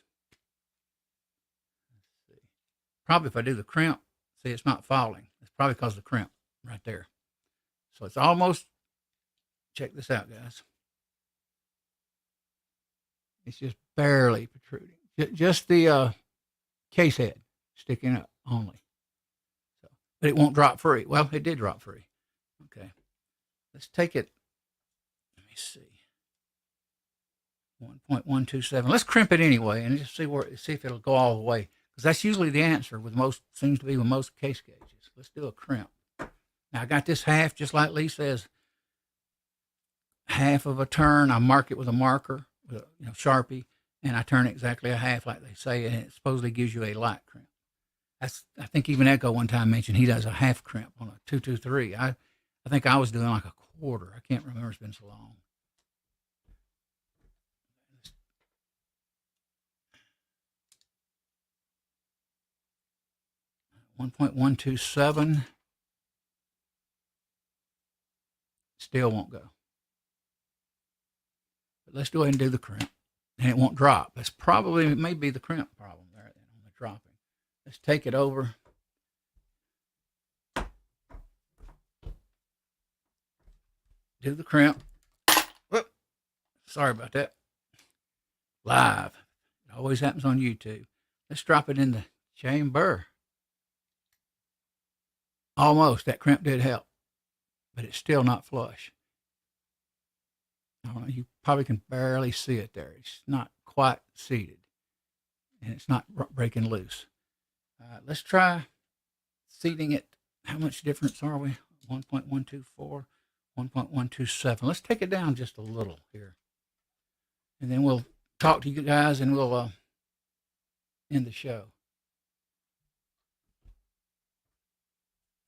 Probably if I do the crimp, see it's not falling. It's probably because of the crimp right there. So it's almost. Check this out, guys. It's just barely protruding. Just the case head sticking up only. So, but it won't drop free. Well, it did drop free. Okay. Let's take it. Let me see. 1.127. Let's crimp it anyway and just see if it'll go all the way. Because that's usually the answer seems to be with most case gauges. Let's do a crimp. Now I got this half, just like Lee says, half of a turn. I mark it with a marker. Sharpie, and I turn it exactly a half like they say, and it supposedly gives you a light crimp. I think even Echo one time mentioned he does a half crimp on a 223. I think I was doing like a quarter. I can't remember. It's been so long. 1.127. still won't go. But let's go ahead and do the crimp, and it won't drop. That's probably maybe the crimp problem there on the dropping. Let's take it over. Do the crimp. Whoop. Sorry about that. Live. It always happens on YouTube. Let's drop it in the chamber. Almost. That crimp did help, but it's still not flush. I don't know, you probably can barely see it there. It's not quite seated, and it's not breaking loose. Let's try seating it. How much difference are we? 1.124, 1.127. Let's take it down just a little here, and then we'll talk to you guys, and we'll end the show.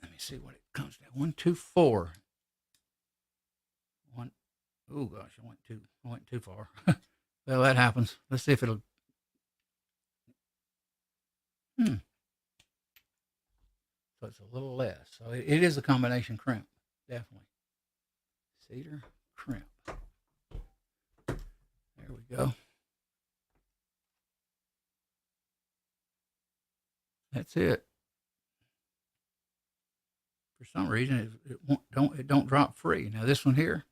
Let me see what it comes to. 124. Oh gosh, I went too far. Well, that happens. Let's see if it'll. So it's a little less. So it is a combination crimp, definitely. Cedar crimp. There we go. That's it. For some reason, it don't drop free. Now this one here,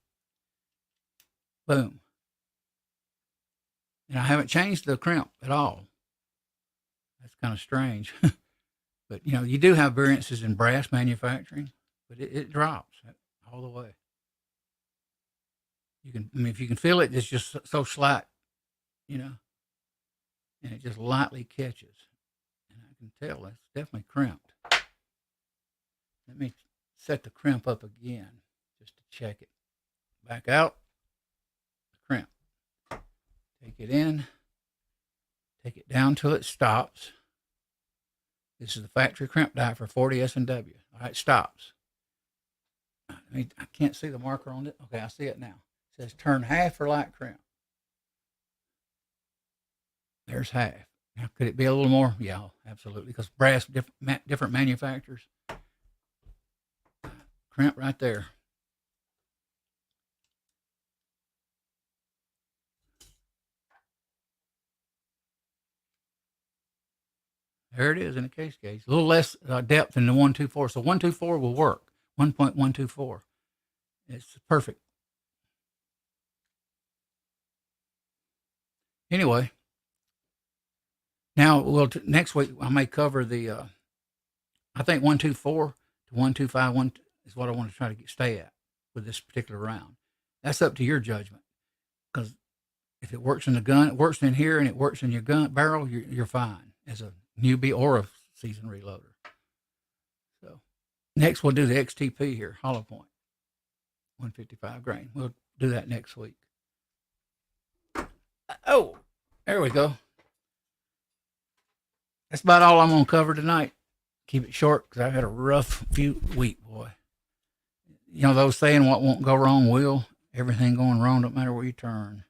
boom. And I haven't changed the crimp at all. That's kind of strange. But, you know, you do have variances in brass manufacturing, but it drops all the way. You can, I mean, if you can feel it, it's just so slight, you know, and it just lightly catches. And I can tell that's definitely crimped. Let me set the crimp up again just to check it. Back out, the crimp. Take it in, take it down till it stops. This is the factory crimp die for 40 S&W. All right, stops. I can't see the marker on it. Okay, I see it now. It says turn half for light crimp. There's half. Now, could it be a little more? Yeah, absolutely. Because brass, different manufacturers. Crimp right there. There it is in the case gauge. A little less depth than the 124. So 124 will work. 1.124. It's perfect. Anyway, now next week I may cover the. I think 124 to 125 is what I want to try to stay at with this particular round. That's up to your judgment, because if it works in the gun, it works in here, and it works in your gun barrel, you're fine as a newbie or a seasoned reloader. So next we'll do the XTP here, hollow point, 155 grain. We'll do that next week. Oh, there we go. That's about all I'm going to cover tonight. Keep it short because I've had a rough week, boy. You know, those saying, what won't go wrong will. Everything going wrong, don't matter where you turn.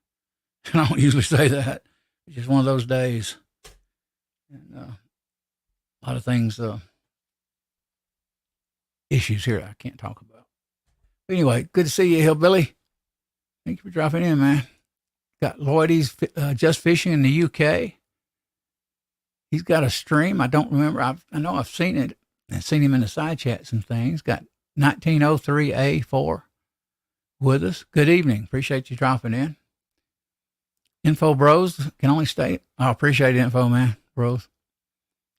And I don't usually say that. It's just one of those days. And a lot of things, issues here I can't talk about. But anyway, good to see you, Hillbilly. Thank you for dropping in, man. Got Lloydie's Just Fishing in the UK. He's got a stream. I don't remember. I know I've seen it. I've seen him in the side chats and things. Got 1903A4 with us. Good evening. Appreciate you dropping in. Info Bros can only stay. I appreciate info, man. Bros.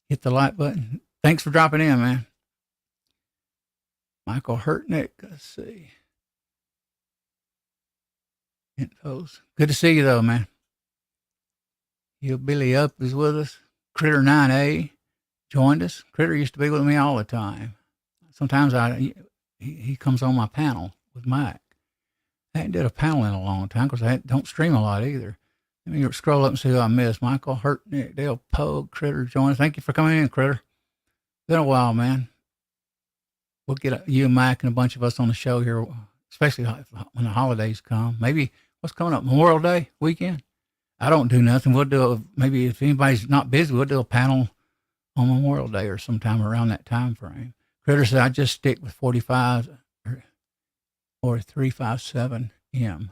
Hit the like button. Thanks for dropping in, man. Michael Hurtnick. Let's see. Infos. Good to see you, though, man. Billy Up is with us. Critter 9A joined us. Critter used to be with me all the time. Sometimes he comes on my panel with Mike. I hadn't did a panel in a long time because I don't stream a lot either. Let me scroll up and see who I missed. Michael Hurtnick, Dale Pogue, Critter joined us. Thank you for coming in, Critter. Been a while, man. We'll get you and Mike and a bunch of us on the show here, especially when the holidays come. Maybe what's coming up? Memorial Day weekend? I don't do nothing. We'll do maybe if anybody's not busy, we'll do a panel on Memorial Day or sometime around that time frame. Critter said, I just stick with 45 or 357M.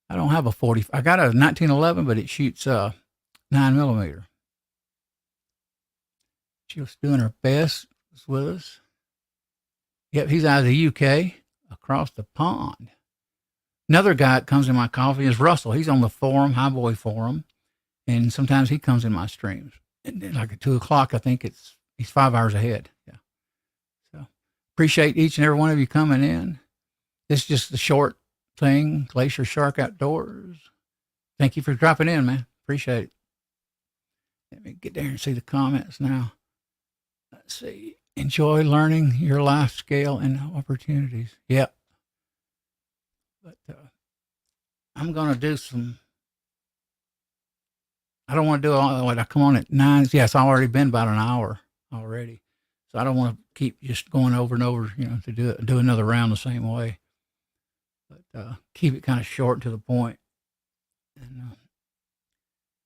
I don't have a 40. I got a 1911, but it shoots 9mm. She was doing her best with us. Yep, he's out of the UK, across the pond. Another guy that comes in my coffee is Russell. He's on the forum, Highboy Forum, and sometimes he comes in my streams. And then like at 2 o'clock, I think he's 5 hours ahead. Yeah. So appreciate each and every one of you coming in. This is just the short thing, Glacier Shark Outdoors. Thank you for dropping in, man. Appreciate it. Let me get there and see the comments now. Let's see. Enjoy learning your life scale and opportunities. Yep. But I'm going to do some. I don't want to do all what I come on at 9. Yes, I've already been about an hour already. So I don't want to keep just going over and over, to do another round the same way. But keep it kind of short to the point. And,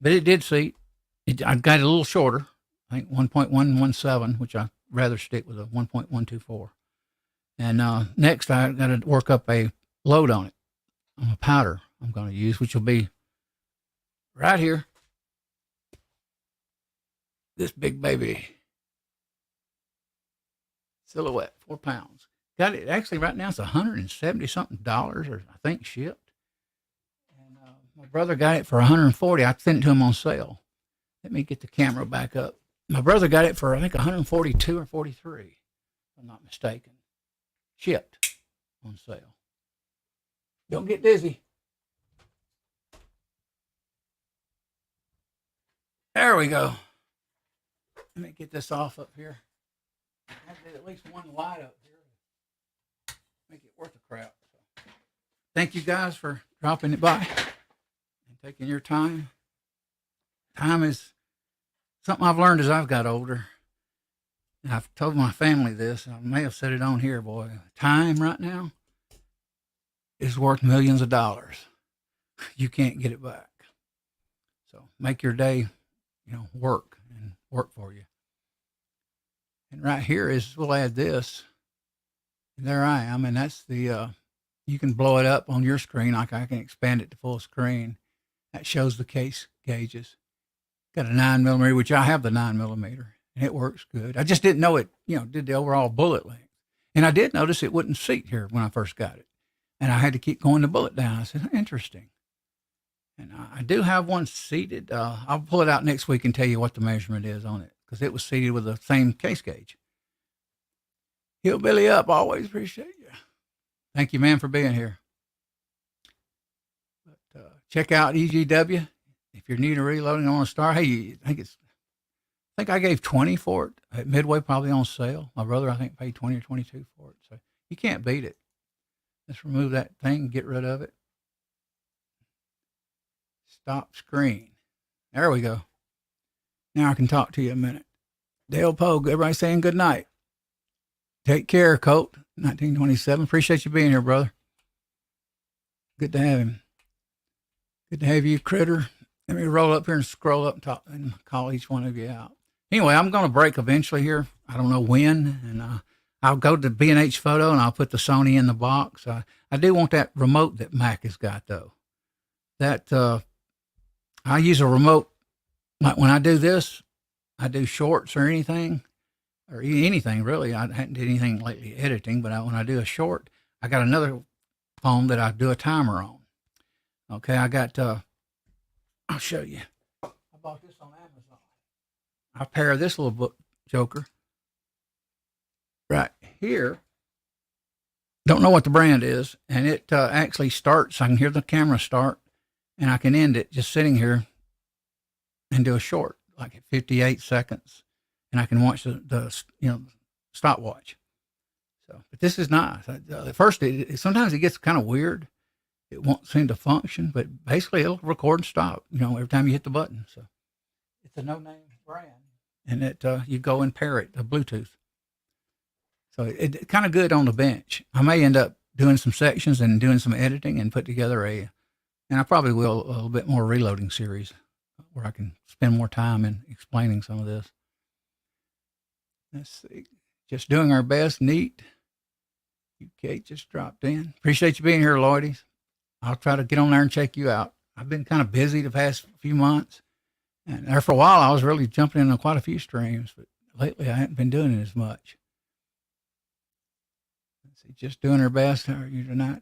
but it did seat. I got it a little shorter. I think 1.117, which I rather stick with a 1.124. And next I got to work up a load on it, on a powder I'm going to use, which will be right here. This big baby. Silhouette, 4 pounds. Got it actually right now. It's $170 something, or I think shipped. And my brother got it for $140. I sent it to him on sale. Let me get the camera back up. My brother got it for I think $142 or $43, if I'm not mistaken. Shipped on sale. Don't get dizzy. There we go. Let me get this off up here. I have to get at least one light up here to make it worth the crap. So, thank you guys for dropping it by and taking your time. Time is something I've learned as I've got older. And I've told my family this. I may have said it on here, boy. Time right now is worth millions of dollars. You can't get it back. So make your day, work and work for you. And right here is, we'll add this. And there I am. And that's the, you can blow it up on your screen. Like I can expand it to full screen. That shows the case gauges. Got a 9mm, which I have the 9mm, and it works good. I just didn't know it, did the overall bullet length. And I did notice it wouldn't seat here when I first got it. And I had to keep going the bullet down. I said, interesting. And I do have one seated. I'll pull it out next week and tell you what the measurement is on it, because it was seated with the same case gauge. Hillbilly up, always appreciate you. Thank you, man, for being here. But check out EGW. If you're new to reloading on a star, hey, I think I gave 20 for it at Midway, probably on sale. My brother, I think, paid 20 or 22 for it. So you can't beat it. Let's remove that thing, get rid of it. Stop screen. There we go. Now I can talk to you a minute. Dale Pogue, everybody saying good night. Take care, Colt, 1927. Appreciate you being here, brother. Good to have him. Good to have you, Critter. Let me roll up here and scroll up and talk and call each one of you out. Anyway, I'm going to break eventually here. I don't know when. And I'll go to B&H Photo and I'll put the Sony in the box. I do want that remote that Mac has got, though. That I use a remote. Like when I do this, I do shorts or anything really. I hadn't did anything lately editing, but when I do a short, I got another phone that I do a timer on. Okay, I got, I'll show you. I bought this on Amazon. I pair this little book joker right here. Don't know what the brand is, and it actually starts. I can hear the camera start, and I can end it just sitting here and do a short, like at 58 seconds, and I can watch the stopwatch. So, but this is nice. At first, sometimes it gets kind of weird. It won't seem to function, but basically it'll record and stop, every time you hit the button. So it's a no-name brand, and it you go and pair it to Bluetooth. So it's kind of good on the bench. I may end up doing some sections and doing some editing and put together and I probably will, a little bit more reloading series where I can spend more time in explaining some of this. Let's see. Just doing our best. Neat. Kate just dropped in. Appreciate you being here, Lloydies. I'll try to get on there and check you out. I've been kind of busy the past few months. And there for a while, I was really jumping in on quite a few streams, but lately I haven't been doing it as much. Let's see, just doing her best. How are you tonight?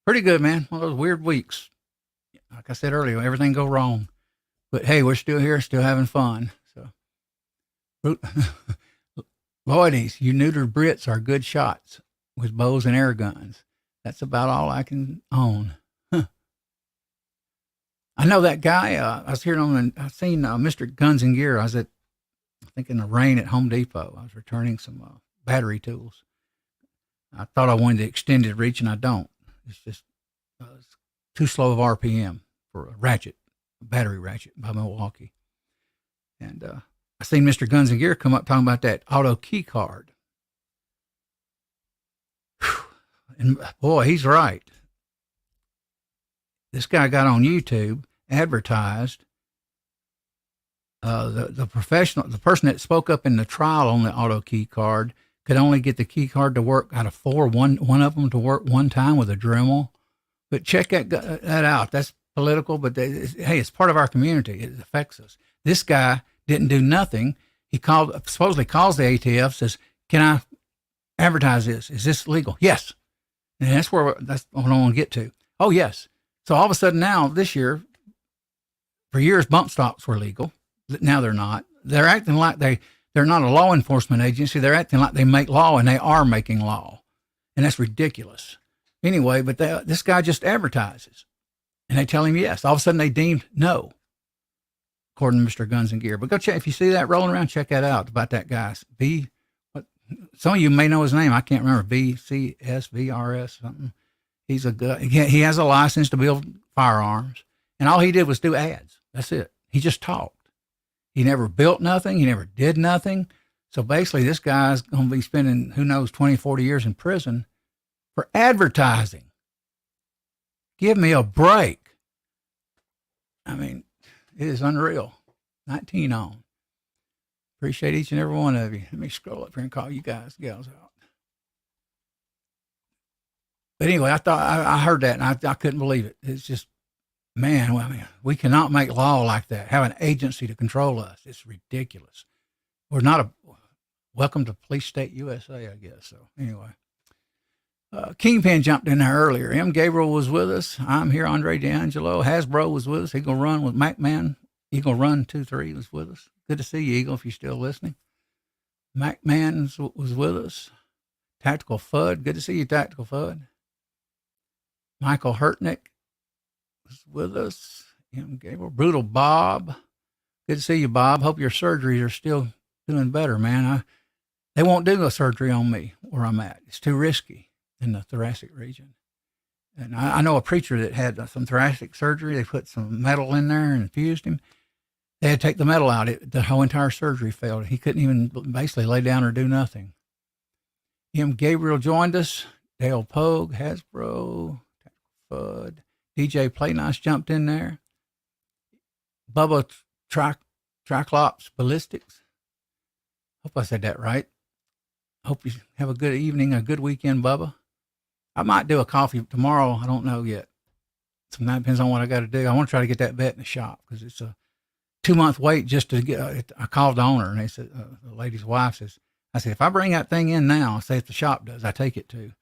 Pretty good, man. One of those weird weeks. Like I said earlier, everything go wrong. But hey, we're still here, still having fun. So, Lloydies, you neutered Brits are good shots with bows and air guns. That's about all I can own. I know that guy. I was hearing I seen Mr. Guns and Gear. I was I think in the rain at Home Depot. I was returning some battery tools. I thought I wanted the extended reach, and I don't. It's just it's too slow of RPM for a battery ratchet by Milwaukee. And I seen Mr. Guns and Gear come up talking about that auto key card. And boy, he's right. This guy got on YouTube, advertised. The person that spoke up in the trial on the auto key card could only get the key card to work out of four, one of them to work one time with a Dremel. But check that out. That's political, but hey, it's part of our community. It affects us. This guy didn't do nothing. He supposedly calls the ATF, says, "Can I advertise this? Is this legal?" Yes. And that's what I want to get to. Oh, yes. So all of a sudden now, this year, for years, bump stops were legal. Now they're not. They're acting like they're not a law enforcement agency. They're acting like they make law, and they are making law. And that's ridiculous. Anyway, but this guy just advertises. And they tell him yes. All of a sudden they deemed no, according to Mr. Guns and Gear. But go check. If you see that rolling around, check that out about that guy. Some of you may know his name. I can't remember. BCSVRS something. He's a good. He has a license to build firearms, and all he did was do ads. That's it. He just talked. He never built nothing. He never did nothing. So basically, this guy's going to be spending, who knows, 20, 40 years in prison for advertising. Give me a break. I mean, it is unreal. 19 on. Appreciate each and every one of you. Let me scroll up here and call you guys, gals out. But anyway, I heard that and I couldn't believe it. It's just, man, I mean, we cannot make law like that. Have an agency to control us. It's ridiculous. We're not welcome to Police State USA, I guess. So anyway, Kingpin jumped in there earlier. M. Gabriel was with us. I'm here. Andre D'Angelo. Hasbro was with us. Eagle Run with MacMan. Eagle Run 2-3 was with us. Good to see you, Eagle, if you're still listening. MacMan was with us. Tactical Fudd. Good to see you, Tactical Fudd. Michael Hurtnick was with us. M. Gabriel. Brutal Bob. Good to see you, Bob. Hope your surgeries are still doing better, man. They won't do a surgery on me where I'm at. It's too risky in the thoracic region. And I know a preacher that had some thoracic surgery. They put some metal in there and infused him. They had to take the metal out. The whole entire surgery failed. He couldn't even basically lay down or do nothing. M. Gabriel joined us. Dale Pogue, Hasbro, Fudd, DJ Playnice jumped in there. Bubba Triclops Ballistics. Hope I said that right. Hope you have a good evening, a good weekend, Bubba. I might do a coffee tomorrow. I don't know yet. That depends on what I got to do. I want to try to get that vet in the shop because it's a 2-month wait just to get. I called the owner and they said, the lady's wife says, I said, if I bring that thing in now, say if the shop does, I take it to.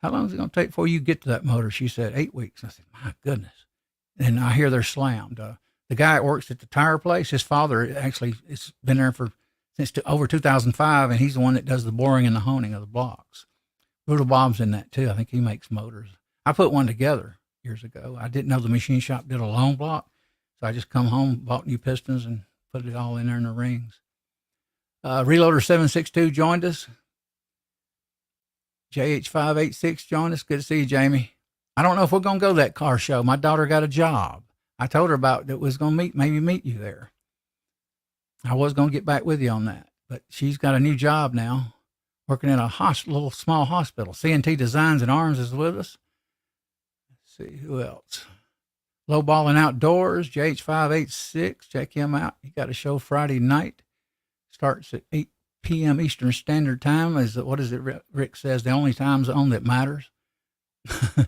How long is it going to take before you get to that motor? She said 8 weeks. I said, my goodness. And I hear they're slammed. The guy that works at the tire place, his father actually has been there since over 2005, and he's the one that does the boring and the honing of the blocks. Brutal Bob's in that too. I think he makes motors. I put one together years ago. I didn't know the machine shop did a long block, so I just come home, bought new pistons, and put it all in there in the rings. Reloader762 joined us. JH586 joined us. Good to see you, Jamie. I don't know if we're going to go to that car show. My daughter got a job. I told her about that was going to maybe meet you there. I was going to get back with you on that, but she's got a new job now, working in a little small hospital. CNT Designs and Arms is with us. Let's see who else. Low Balling Outdoors, JH586. Check him out. He got a show Friday night. Starts at 8 p.m. Eastern Standard Time is, what is it, Rick says, the only time zone that matters. I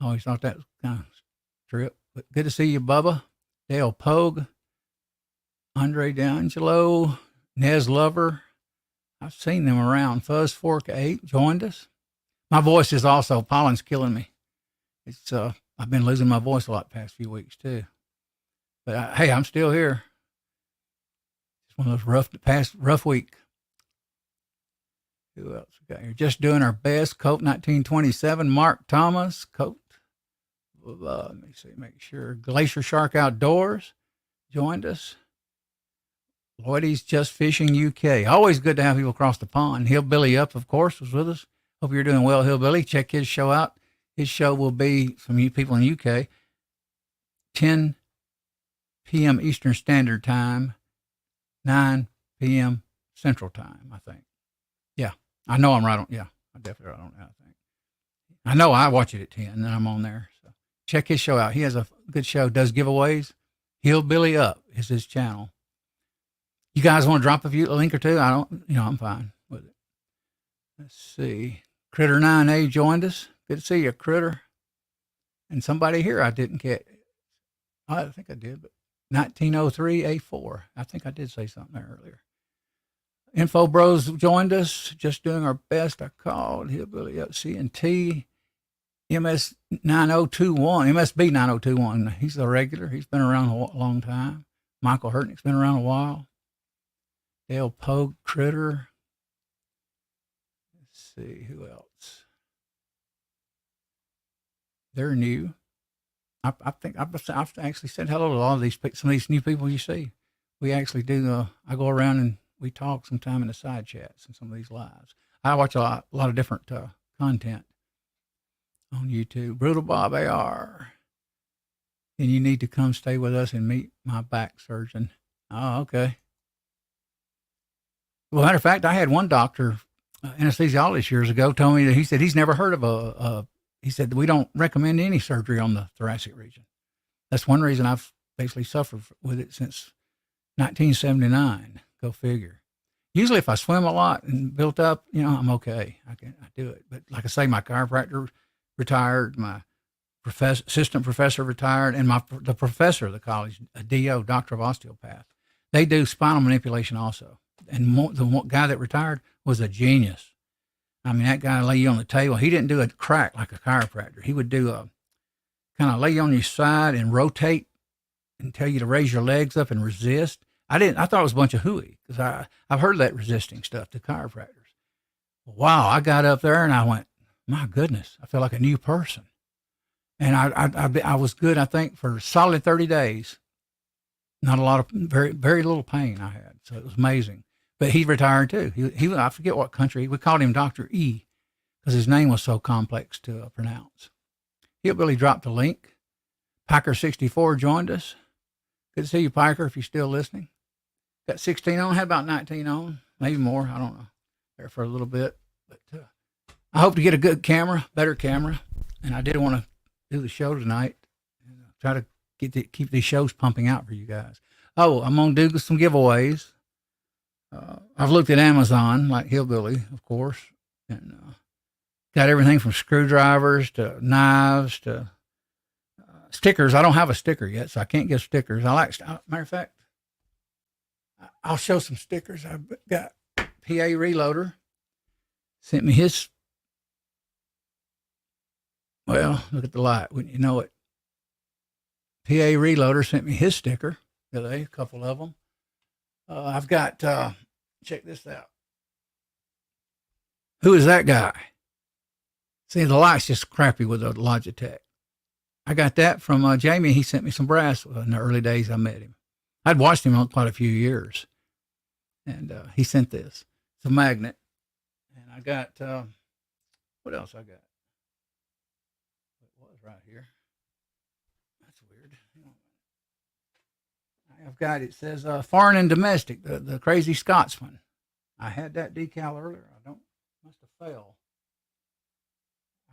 always thought that was kind of trip. But good to see you, Bubba. Dale Pogue, Andre D'Angelo, Nez Lover. I've seen them around. Fuzz Fork 8 joined us. My voice is also, pollen's killing me. It's I've been losing my voice a lot the past few weeks too. But hey, I'm still here. It's one of those rough week. Who else we got here? Just doing our best. Coat 1927. Mark Thomas. Coat. Let me see. Make sure. Glacier Shark Outdoors joined us. Lloydie's Just Fishing UK. Always good to have people across the pond. Hillbilly Up, of course, was with us. Hope you're doing well, Hillbilly. Check his show out. His show will be, from you people in the UK, 10 p.m. Eastern Standard Time, 9 p.m. Central Time, I think. Yeah, I know I'm right on. Yeah, I'm definitely right on that, I think. I know I watch it at 10, and I'm on there. So check his show out. He has a good show, does giveaways. Hillbilly Up is his channel. You guys want to drop a link or two? I don't, I'm fine with it. Let's see. Critter 9A joined us. Good to see you, Critter. And somebody here I didn't catch. I think I did, but 1903A4. I think I did say something there earlier. Info Bros joined us. Just doing our best. I called Hillbilly Up C&T. MS 9021. MSB 9021. He's a regular. He's been around a long time. Michael Hurtnick's been around a while. Dale Pogue, Critter. Let's see, who else? They're new. I think I've actually said hello to a lot of some of these new people you see. We actually do. I go around and we talk sometime in the side chats and some of these lives. I watch a lot of different content on YouTube. Brutal Bob AR. And you need to come stay with us and meet my back surgeon. Oh, okay. Well, matter of fact, I had one doctor, anesthesiologist years ago, told me that he said he's never heard of he said, we don't recommend any surgery on the thoracic region. That's one reason I've basically suffered with it since 1979. Go figure. Usually if I swim a lot and built up, I'm okay. I do it. But like I say, my chiropractor retired, my assistant professor retired, and the professor of the college, a DO, doctor of osteopath, they do spinal manipulation also. And the guy that retired was a genius. I mean, that guy lay you on the table. He didn't do a crack like a chiropractor. He would do a kind of lay you on your side and rotate and tell you to raise your legs up and resist. I thought it was a bunch of hooey because I've heard of that resisting stuff to chiropractors. Wow, I got up there and I went, my goodness, I feel like a new person. And I was good, I think, for solid 30 days. Not a lot of, very, very little pain I had. So it was amazing. But he retired too. He I forget what country. We called him Dr. E because his name was so complex to pronounce. Hillbilly dropped the link. Piker64 joined us. Good to see you, Piker, if you're still listening. Got 16 on, had about 19 on, maybe more. I don't know. There for a little bit. But I hope to get a good camera, better camera. And I did want to do the show tonight and try to keep these shows pumping out for you guys. Oh, I'm going to do some giveaways. I've looked at Amazon, like Hillbilly, of course, and got everything from screwdrivers to knives to stickers. I don't have a sticker yet, so I can't give stickers. Matter of fact, I'll show some stickers. I've got PA Reloader sent me his. Well, look at the light, wouldn't you know it? PA Reloader sent me his sticker today, a couple of them. I've got, check this out. Who is that guy? See, the light's just crappy with the Logitech. I got that from Jamie. He sent me some brass in the early days I met him. I'd watched him on quite a few years. And he sent this. It's a magnet. And I got, what else I got? It was right here. That's weird. I've got, it says foreign and domestic, the Crazy Scotsman. I had that decal earlier. Must have failed.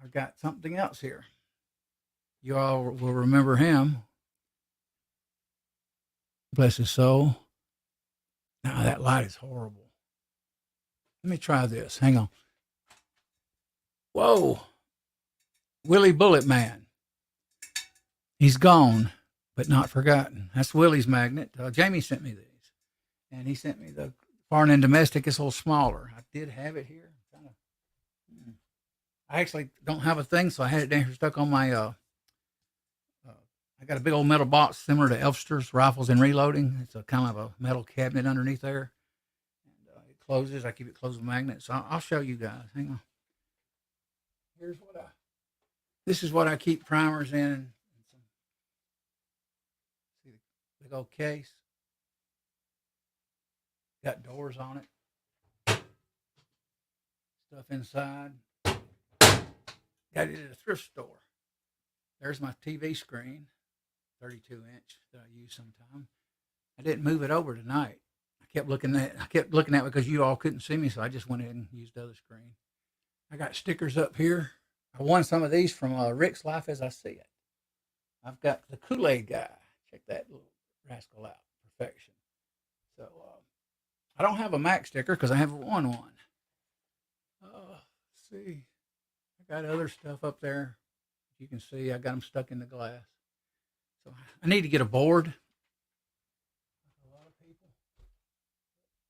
I got something else here. You all will remember him. Bless his soul. Now that light is horrible. Let me try this. Hang on. Whoa. Willie Bullet Man. He's gone, but not forgotten. That's Willie's magnet. Jamie sent me these, and he sent me the foreign and domestic. It's a little smaller. I did have it here. I actually don't have a thing, so I had it down here stuck on my. I got a big old metal box similar to Elfster's Rifles and Reloading. It's a kind of a metal cabinet underneath there, and it closes. I keep it closed with magnets. So I'll show you guys. Hang on. Here's what I. This is what I keep primers in. See the big old case. Got doors on it. Stuff inside. Got it at a thrift store. There's my TV screen, 32-inch that I use sometimes. I didn't move it over tonight. I kept looking at it because you all couldn't see me, so I just went ahead and used the other screen. I got stickers up here. I won some of these from Rick's Life as I See It. I've got the Kool-Aid guy. Check that little rascal out. Perfection. So I don't have a Mac sticker because I haven't won one. Let's see. I got other stuff up there. You can see I got them stuck in the glass. So I need to get a board. A lot of people,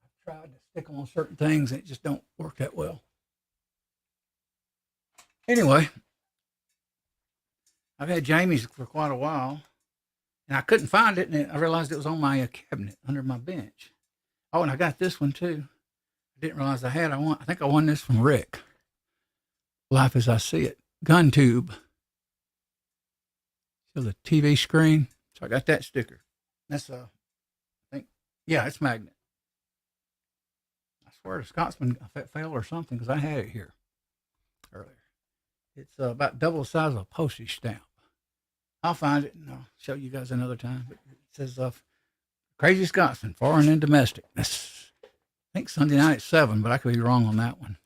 I've tried to stick them on certain things and it just don't work that well. Anyway, I've had Jamie's for quite a while, and I couldn't find it, and I realized it was on my cabinet under my bench. Oh, and I got this one too. I didn't realize I had. I think I won this from Rick. Life as I See It. Gun tube. So the TV screen. So I got that sticker. That's I think, yeah, it's magnet. I swear the Scotsman fell or something because I had it here earlier. It's about double the size of a postage stamp. I'll find it and I'll show you guys another time. But it says Crazy Scotsman, foreign and domestic. That's, I think Sunday night at 7, but I could be wrong on that one.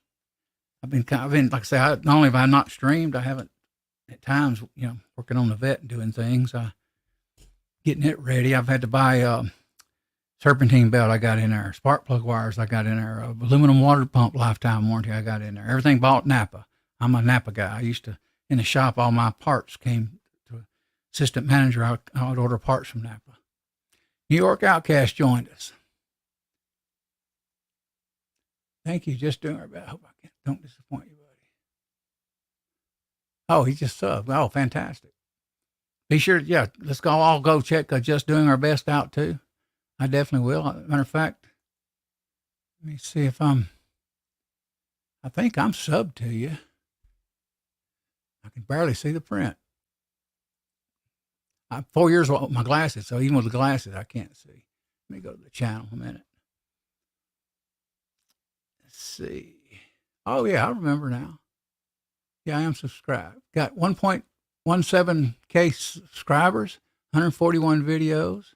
I've been like I say, not only have I not streamed, I haven't at times, working on the vet and doing things. Getting it ready. I've had to buy serpentine belt I got in there, spark plug wires I got in there, aluminum water pump lifetime warranty I got in there. Everything bought Napa. I'm a Napa guy. I used to, in the shop, all my parts came to assistant manager. I would order parts from Napa. New York Outcast joined us. Thank you. Just doing our best. I hope I don't disappoint you, buddy. Oh, he just subbed. Oh, fantastic. Be sure, let's all go check Just Doing Our Best out too. I definitely will. Matter of fact, let me see if I think I'm subbed to you. I can barely see the print. I'm 4 years old with my glasses, so even with the glasses, I can't see. Let me go to the channel a minute. Let's see. Oh, yeah, I remember now. Yeah, I am subscribed. Got 1.17K subscribers, 141 videos.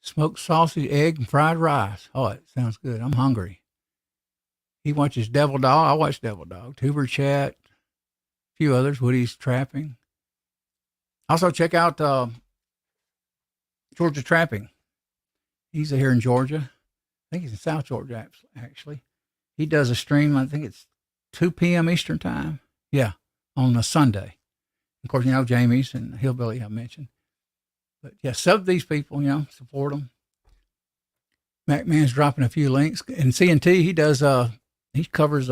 Smoked sausage, egg, and fried rice. Oh, it sounds good. I'm hungry. He watches Devil Dog. I watch Devil Dog. Tuber Chat. A few others. Woody's Trapping. Also, check out Georgia Trapping. He's here in Georgia. I think he's in South Georgia, actually. He does a stream, I think it's 2 p.m. Eastern time. Yeah, on a Sunday. Of course, Jamie's and Hillbilly I mentioned. But, yeah, sub these people, support them. MacMan's dropping a few links. And CNT, he does, he covers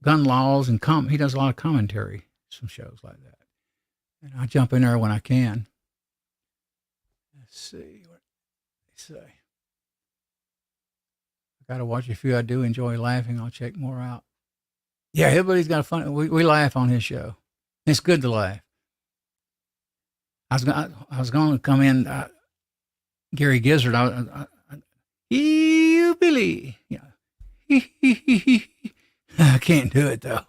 gun laws and he does a lot of commentary, some shows like that. And I jump in there when I can. Let's see what they say. I got to watch a few. I do enjoy laughing. I'll check more out. Yeah, everybody's got a fun. We laugh on his show. It's good to laugh. I was going to come in, Gary Gizzard. You Billy. I can't do it though.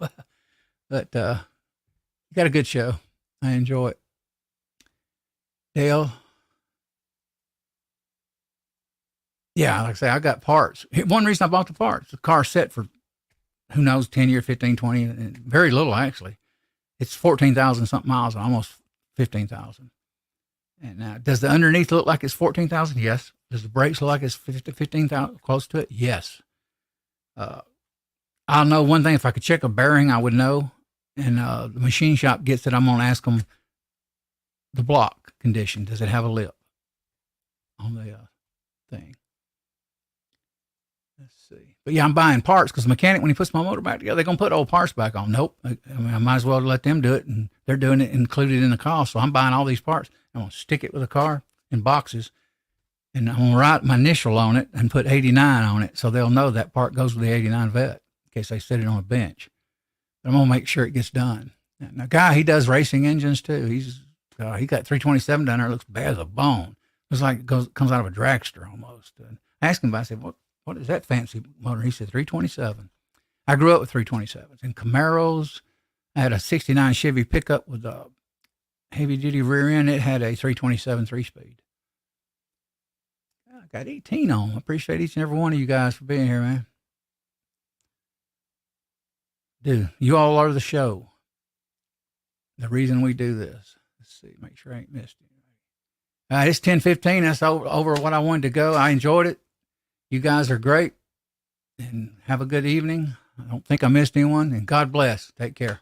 But you got a good show. I enjoy it. Dale. Yeah, like I say, I got parts. One reason I bought the parts, the car's set for, who knows, 10 years, 15, 20, and very little actually. It's 14,000 something miles, almost 15,000. And now, does the underneath look like it's 14,000? Yes. Does the brakes look like it's 15,000, close to it? Yes. I'll know one thing. If I could check a bearing, I would know. And the machine shop gets it. I'm going to ask them the block condition. Does it have a lip on the thing? Let's see. But yeah, I'm buying parts because the mechanic, when he puts my motor back together, they're going to put old parts back on. Nope. I mean, I might as well let them do it. And they're doing it included in the cost. So I'm buying all these parts. I'm going to stick it with the car in boxes. And I'm going to write my initial on it and put 89 on it. So they'll know that part goes with the 89 vet in case they set it on a bench. But I'm going to make sure it gets done. Now, guy, he does racing engines too. He got 327 down there. It looks bad as a bone. It's like it comes out of a dragster almost. And I asked him about it. I said, what is that fancy motor? He said, 327. I grew up with 327s and Camaros. I had a 69 Chevy pickup with a heavy duty rear end. It had a 327 3-speed. I got 18 on. I appreciate each and every one of you guys for being here, man. Dude, you all are the show. The reason we do this. Let's see, make sure I ain't missed it. It's 10:15. That's over what I wanted to go. I enjoyed it. You guys are great. And have a good evening. I don't think I missed anyone. And God bless. Take care.